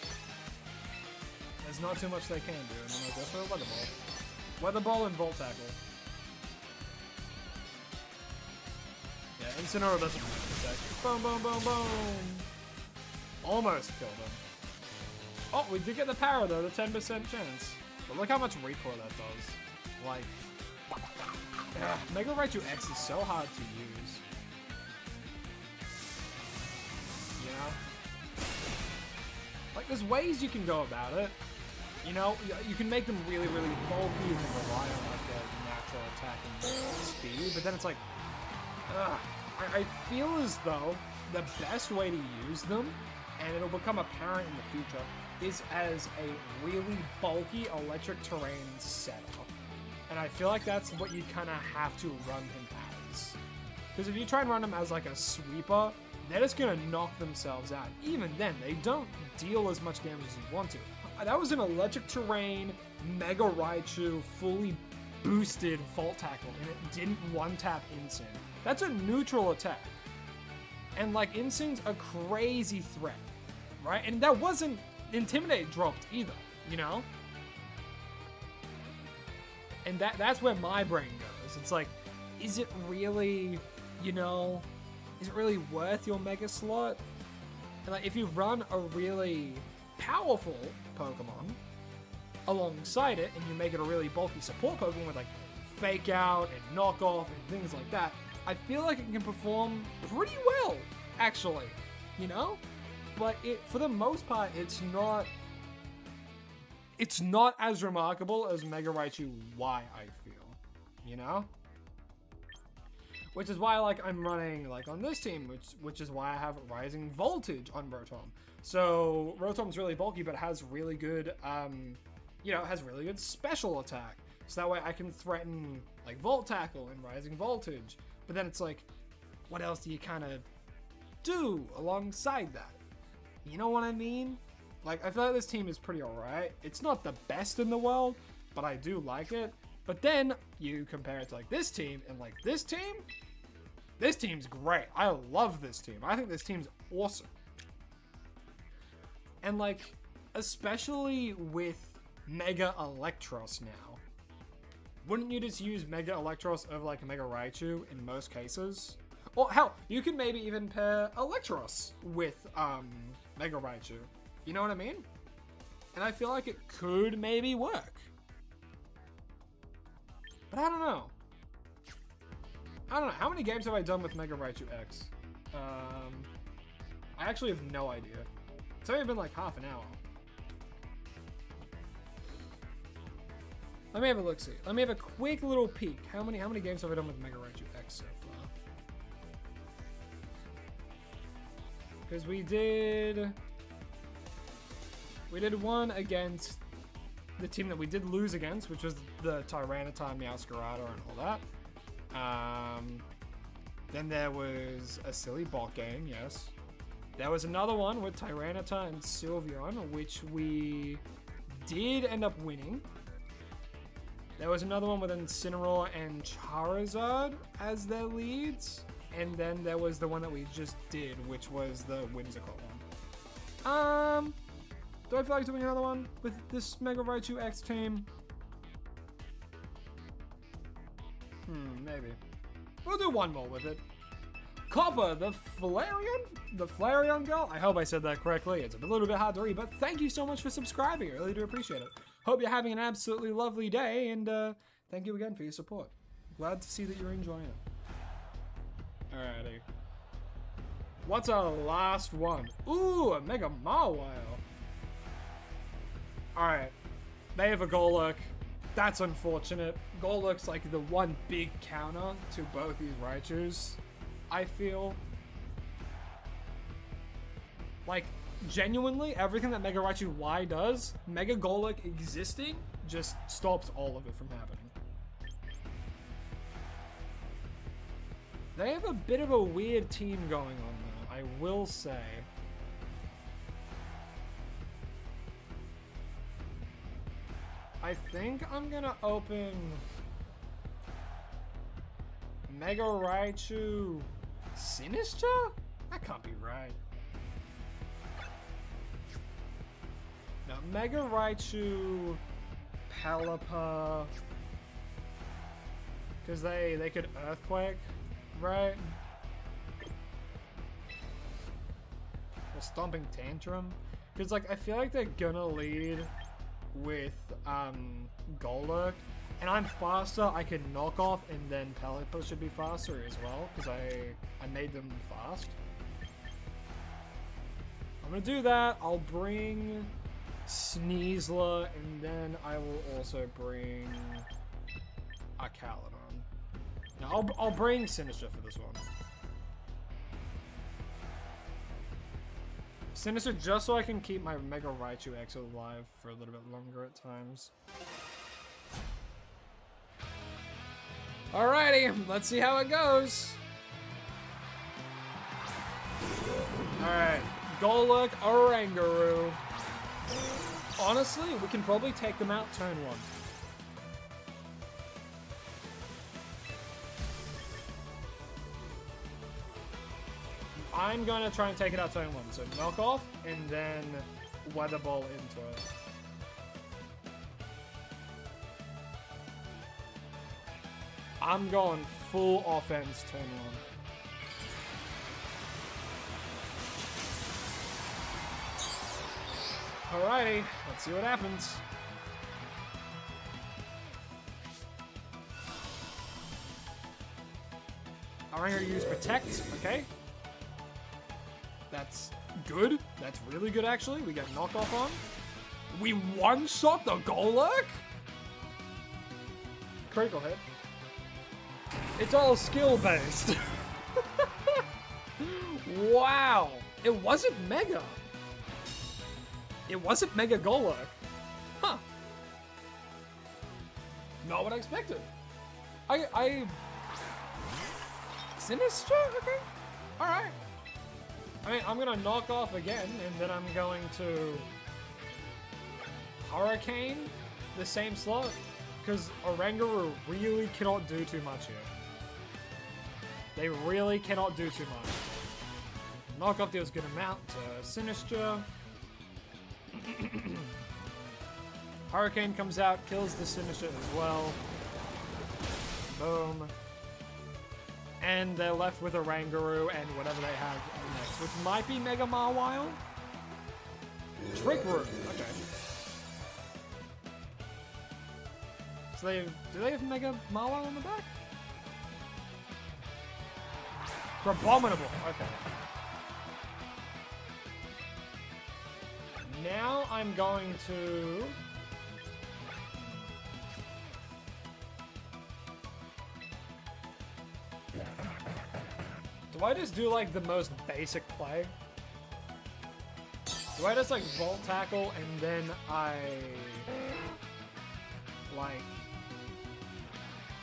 there's not too much they can do. And then they'll go for a Weather Ball. Weather Ball and Volt Tackle. Yeah, Incineroar doesn't protect. Boom, boom, boom, boom. Almost killed him. Oh, we did get the power though, the 10% chance. But look how much recoil that does. Like, Mega Raichu X is so hard to use. You know? Like, there's ways you can go about it. You know, you can make them really, really bulky and rely on like their natural attack and speed, but then it's like, I feel as though the best way to use them, and it'll become apparent in the future, is as a really bulky electric terrain setup. And I feel like that's what you kind of have to run him as. Because if you try and run him as like a sweeper, they're just going to knock themselves out. Even then, they don't deal as much damage as you want to. That was an electric terrain, Mega Raichu, fully boosted Volt Tackle, and it didn't one-tap Incin. That's a neutral attack. And like, Incin's a crazy threat, right? And that wasn't Intimidate dropped either, you know? And that's where my brain goes. It's like, is it really, you know, is it really worth your Mega Slot? And like, if you run a really powerful Pokemon alongside it, and you make it a really bulky support Pokemon with like Fake Out and Knock Off and things like that, I feel like it can perform pretty well, actually, you know? But for the most part, it's not as remarkable as Mega Raichu Y, I feel, you know? Which is why, like, I'm running, like, on this team, which is why I have Rising Voltage on Rotom. So, Rotom's really bulky, but has really good, has really good special attack. So that way I can threaten, like, Volt Tackle and Rising Voltage. But then it's like, what else do you kind of do alongside that? You know what I mean? Like, I feel like this team is pretty alright. It's not the best in the world, but I do like it. But then you compare it to like this team, and like this team's great. I love this team. I think this team's awesome. And like, especially with Mega Electros now, wouldn't you just use Mega Electros over like a Mega Raichu in most cases? Or hell, you could maybe even pair Electros with Mega Raichu. You know what I mean? And I feel like it could maybe work. But I don't know. How many games have I done with Mega Raichu X? I actually have no idea. It's only been like half an hour. Let me have a look-see. Let me have a quick little peek. How many games have I done with Mega Raichu X so far? Because we did one against the team that we did lose against, which was the Tyranitar, Meowscarada, and all that. Then there was a silly bot game, yes. There was another one with Tyranitar and Sylveon, which we did end up winning. There was another one with Incineroar and Charizard as their leads. And then there was the one that we just did, which was the Whimsicott one. Do I feel like doing another one with this Mega Raichu X team? Maybe. We'll do one more with it. Copper, the Flareon? The Flareon girl? I hope I said that correctly. It's a little bit hard to read, but thank you so much for subscribing. I really do appreciate it. Hope you're having an absolutely lovely day, and thank you again for your support. Glad to see that you're enjoying it. Alrighty. What's our last one? Ooh, a Mega Mawile. Alright. They have a Golurk. That's unfortunate. Golurk's like the one big counter to both these Raichus, I feel. Like, genuinely, everything that Mega Raichu Y does, Mega Golurk existing just stops all of it from happening. They have a bit of a weird team going on though, I will say. I think I'm gonna open Mega Raichu Sinister? That can't be right. No, Mega Raichu Pelipper. Because they could Earthquake, right? Or Stomping Tantrum. Because like I feel like they're gonna lead with Golurk, and I'm faster. I can knock off, and then Pelipper should be faster as well because I made them fast. I'm gonna do that. I'll bring Sneasler, and then I will also bring a Calydon. Now I'll bring Sinister for this one. Sinister, just so I can keep my Mega Raichu X alive for a little bit longer at times. Alrighty, let's see how it goes. Alright, Golurk, Oranguru. Honestly, we can probably take them out turn one. I'm gonna try and take it out turn one. So knock off and then Weather Ball into it. I'm going full offense turn one. Alrighty, let's see what happens. I'm gonna use Protect, okay. That's good. That's really good, actually. We get knockoff on. We one-shot the Golurk? Critical hit. It's all skill-based. Wow. It wasn't Mega. It wasn't Mega Golurk. Huh. Not what I expected. Sinister? Okay. Alright. I mean, I'm gonna knock off again, and then I'm going to Hurricane the same slot, because Oranguru really cannot do too much here. They really cannot do too much. Knock off deals good amount to Sinister. Hurricane comes out, kills the Sinister as well. Boom. And they're left with Oranguru and whatever they have next, which might be Mega Mawile? Trick Room, okay. So do they have Mega Mawile on the back? Abominable, okay. Now I'm going to... Do I just do like the most basic play? Do I just like Volt Tackle and then I... like...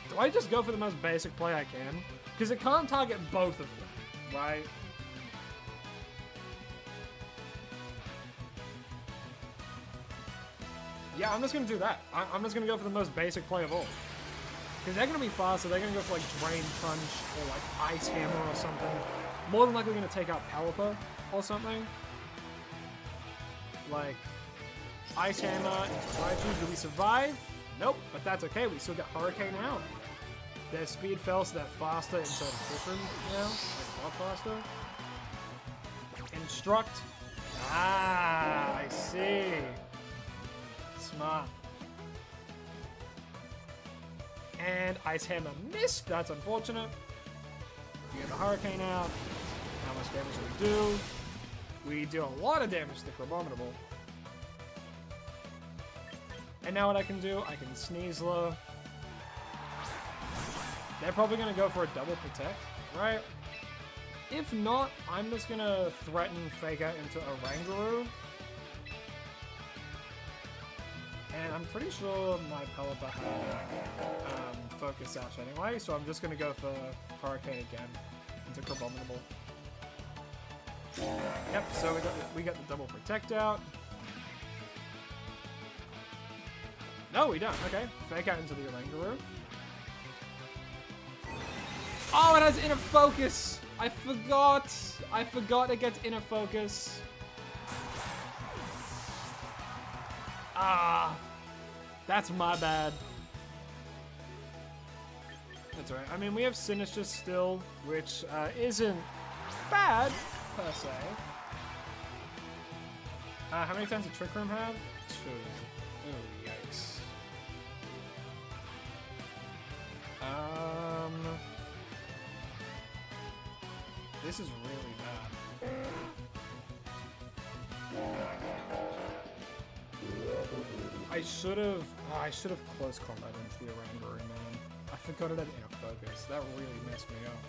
Do I just go for the most basic play I can? Because it can't target both of them, right? Yeah, I'm just going to do that. I'm just going to go for the most basic play of all. Because they're going to be faster, they're going to go for like Drain Punch or like Ice Hammer or something. More than likely going to take out Pelipper or something. like Ice Hammer into Raichu. Do we survive? Nope, but that's okay. We still get Hurricane out. Their speed fell, so they're faster instead of different now. Like a lot faster. Instruct. Ah, I see. Smart. And Ice Hammer missed. That's unfortunate. We get the Hurricane out. How much damage do we do? We do a lot of damage to the Crabominable. And now what I can do, I can Sneasler. They're probably going to go for a double protect, right? If not, I'm just going to threaten Fake Out into a Rangaroo. And I'm pretty sure my Pelipper had Focus Sash anyway, so I'm just going to go for Hurricane again into Crabominable. Yep, so we got the double protect out. No, we don't. Okay, Fake Out into the Rangaroo. Oh, it has Inner Focus! I forgot it gets Inner Focus. Ah, that's my bad. That's alright. I mean, we have Sinister still, which isn't bad, per se. How many times does Trick Room have? 2. Oh, yikes. This is really bad. I should have close combat into the Rangaroo, man. I forgot it had Inner Focus. That really messed me up.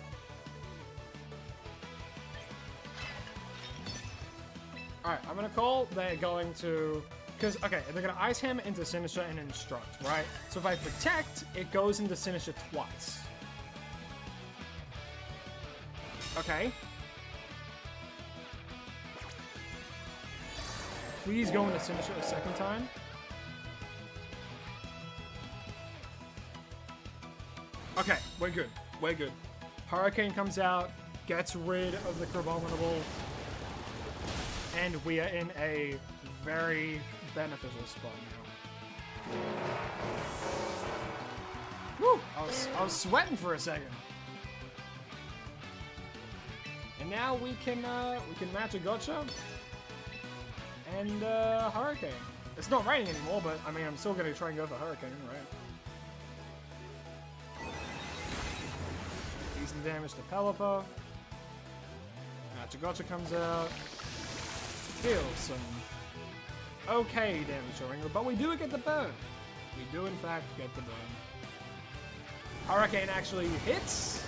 Alright, I'm gonna call they're going to... Because, okay, they're gonna Ice Hammer into Sinister and Instruct, right? So if I protect, it goes into Sinister twice. Okay. Please go into Sinister a second time. Okay, we're good. We're good. Hurricane comes out, gets rid of the Crabominable, and we are in a very beneficial spot now. Woo! I was sweating for a second. And now we can match a Gotcha and Hurricane. It's not raining anymore, but I mean I'm still gonna try and go for Hurricane, right? Decent damage to Pelipper. Match a Gotcha comes out. Deals some okay damage to Ringo, but we do get the burn. We do in fact get the burn. Hurricane actually hits.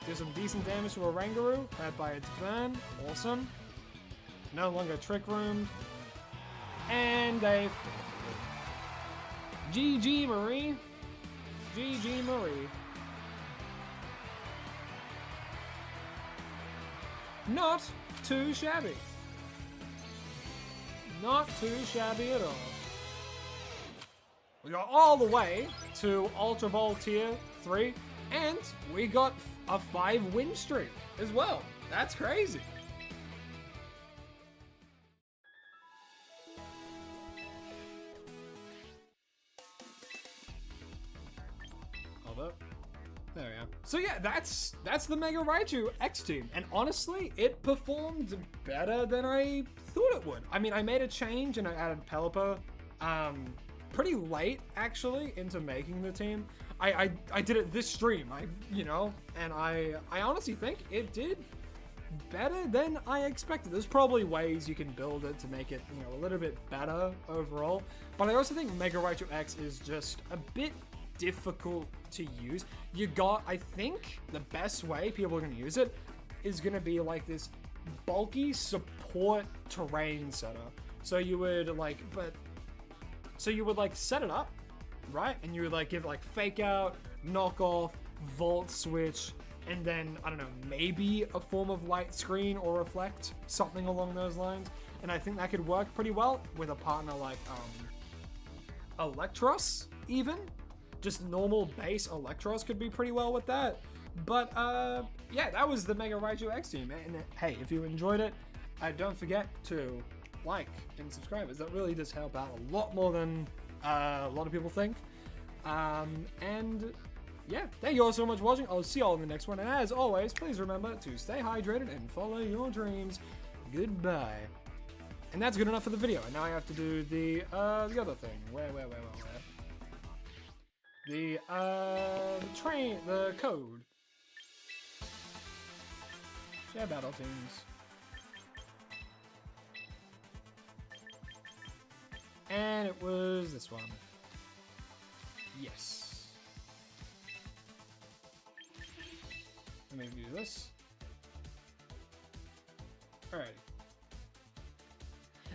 Do some decent damage to a Rangaroo, led by its burn. Awesome. No longer Trick Room. And a... GG Marie. GG Marie. Not too shabby. Not too shabby at all. We got all the way to Ultra Ball Tier 3, and we got a 5-win streak as well. That's crazy. Hold up. There we are. So yeah, that's the Mega Raichu X team, and honestly, it performed better than I thought it would. I mean, I made a change and I added Pelipper pretty late actually into making the team. I did it this stream, and I honestly think it did better than I expected. There's probably ways you can build it to make it, a little bit better overall, but I also think Mega Raichu X is just a bit difficult to use. I think the best way people are going to use it is going to be like this bulky support terrain setter. So you would set it up, right? And you would give it Fake Out, Knock Off, Volt Switch, and then, I don't know, maybe a form of Light Screen or Reflect, something along those lines. And I think that could work pretty well with a partner like Electros, even. Just normal base Electros could be pretty well with that. But yeah, that was the Mega Raichu X team. And hey, if you enjoyed it, don't forget to like and subscribe, as that really does help out a lot more than a lot of people think. And yeah, thank you all so much for watching. I'll see you all in the next one. And as always, please remember to stay hydrated and follow your dreams. Goodbye. And that's good enough for the video. And now I have to do the other thing. Where? The code. Share battle teams. And it was this one. Yes. Let me do this. Alrighty.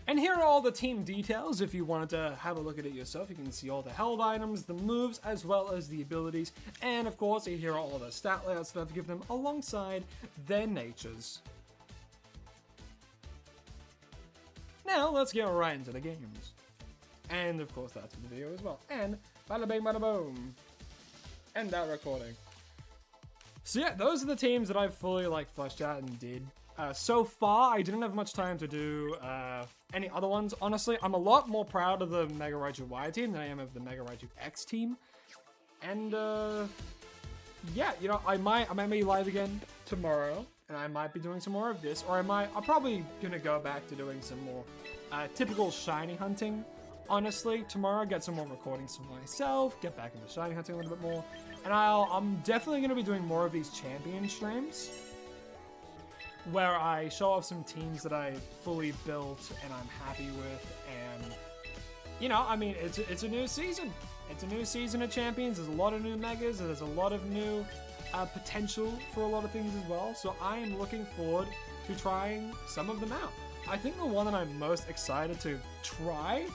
And here are all the team details. If you wanted to have a look at it yourself, you can see all the held items, the moves, as well as the abilities. And of course, here are all the stat layouts that I've given them alongside their natures. Now, let's get right into the games. And of course, that's the video as well. And bada bing, bada boom. End that recording. So yeah, those are the teams that I've fully fleshed out and did. So far, I didn't have much time to do any other ones. Honestly, I'm a lot more proud of the Mega Raichu Y team than I am of the Mega Raichu X team. And yeah, you know, I might be live again tomorrow, and I might be doing some more of this, or I'm probably gonna go back to doing some more typical shiny hunting. Honestly, tomorrow get some more recordings for myself, get back into shiny hunting a little bit more, and I'm definitely gonna be doing more of these champion streams, where I show off some teams that I fully built and I'm happy with, and you know, I mean, it's a new season. It's a new season of champions. There's a lot of new megas. There's a lot of new potential for a lot of things as well. So I am looking forward to trying some of them out. I think the one that I'm most excited to try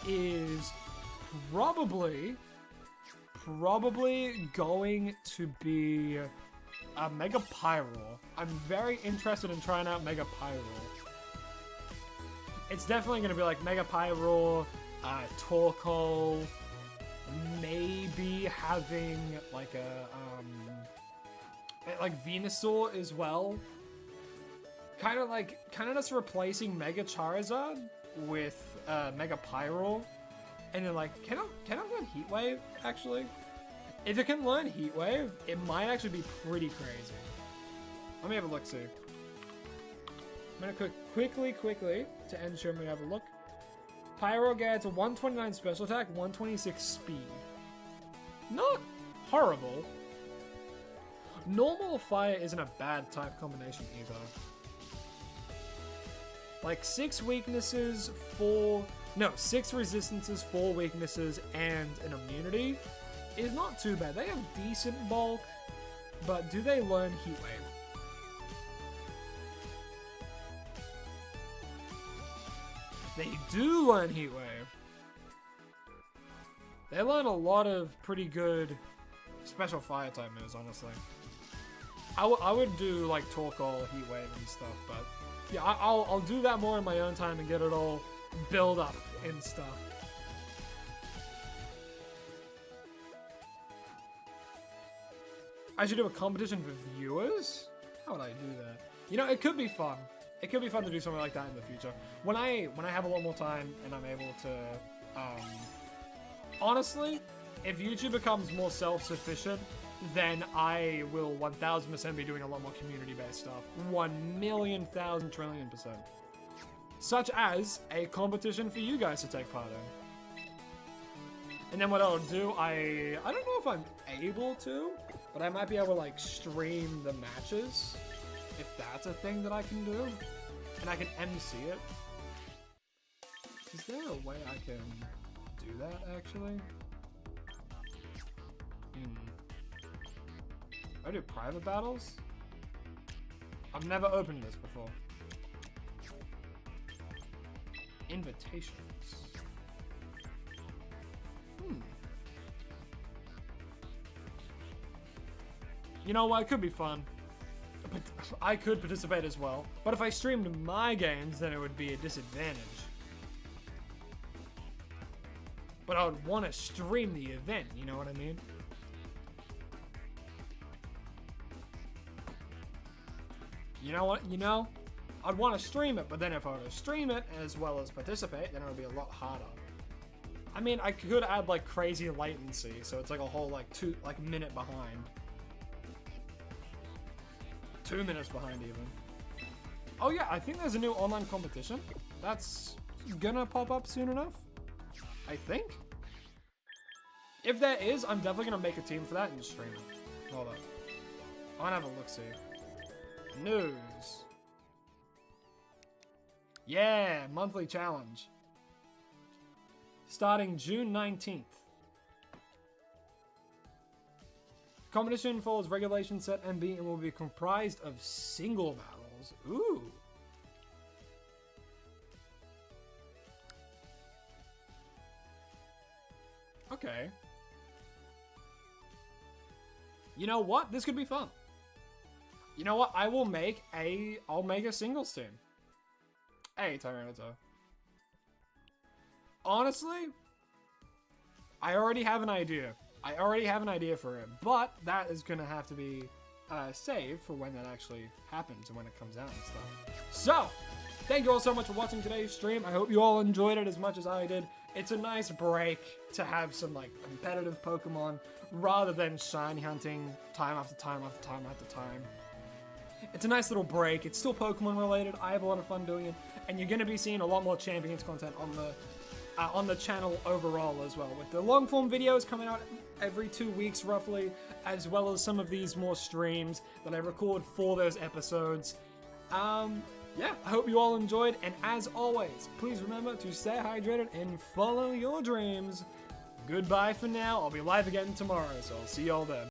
is probably going to be Mega Pyro. I'm very interested in trying out Mega Pyro. It's definitely going to be like Mega Pyro, Torkoal, maybe having like a like Venusaur as well. Kind of just replacing Mega Charizard with Mega Pyro, and then can I learn Heat Wave actually? If it can learn Heat Wave, it might actually be pretty crazy. Let me have a look, see. I'm gonna quickly, to end show me have a look. Pyro gets a 129 special attack, 126 speed. Not horrible. Normal fire isn't a bad type combination either. Like 6 weaknesses, 6 resistances, 4 weaknesses, and an immunity is not too bad. They have decent bulk, but do they learn Heat Wave? They do learn Heat Wave. They learn a lot of pretty good special fire type moves, honestly. I would do like Torkoal, Heat Wave, and stuff, but yeah, I'll do that more in my own time and get it all build up and stuff. I should do a competition for viewers? How would I do that? You know, it could be fun. It could be fun to do something like that in the future. When I have a lot more time and I'm able to, honestly, if YouTube becomes more self-sufficient, then I will 1000% be doing a lot more community-based stuff. 1,000,000,000,000,000,000%. Such as a competition for you guys to take part in. And then what I'll do, I don't know if I'm able to, but I might be able to stream the matches, if that's a thing that I can do, and I can MC it. Is there a way I can do that actually? I do private battles? I've never opened this before. Invitations. You know what? It could be fun. But I could participate as well. But if I streamed my games, then it would be a disadvantage. But I would want to stream the event, you know what I mean? You know what? You know? I'd want to stream it, but then if I were to stream it as well as participate, then it would be a lot harder. I mean, I could add like crazy latency, so it's like a whole like minute behind. 2 minutes behind even. Oh yeah, I think there's a new online competition. That's gonna pop up soon enough. I think. If there is, I'm definitely gonna make a team for that and stream it. Hold on. I wanna have a look-see. News. Yeah, monthly challenge. Starting June 19th. Competition follows regulation set MB and will be comprised of single battles. Ooh. Okay. You know what? This could be fun. You know what? I'll make a singles team. Hey, Tyranitar. Honestly, I already have an idea. For it, but that is gonna have to be saved for when that actually happens and when it comes out and stuff. So, thank you all so much for watching today's stream. I hope you all enjoyed it as much as I did. It's a nice break to have some like competitive Pokemon rather than shiny hunting time after time after time after time. It's a nice little break. It's still Pokemon related. I have a lot of fun doing it, and you're gonna be seeing a lot more Champions content on the channel overall as well, with the long form videos coming out every 2 weeks roughly, as well as some of these more streams that I record for those episodes. Yeah, I hope you all enjoyed, and as always, please remember to stay hydrated and follow your dreams. Goodbye for now. I'll be live again tomorrow, so I'll see y'all then.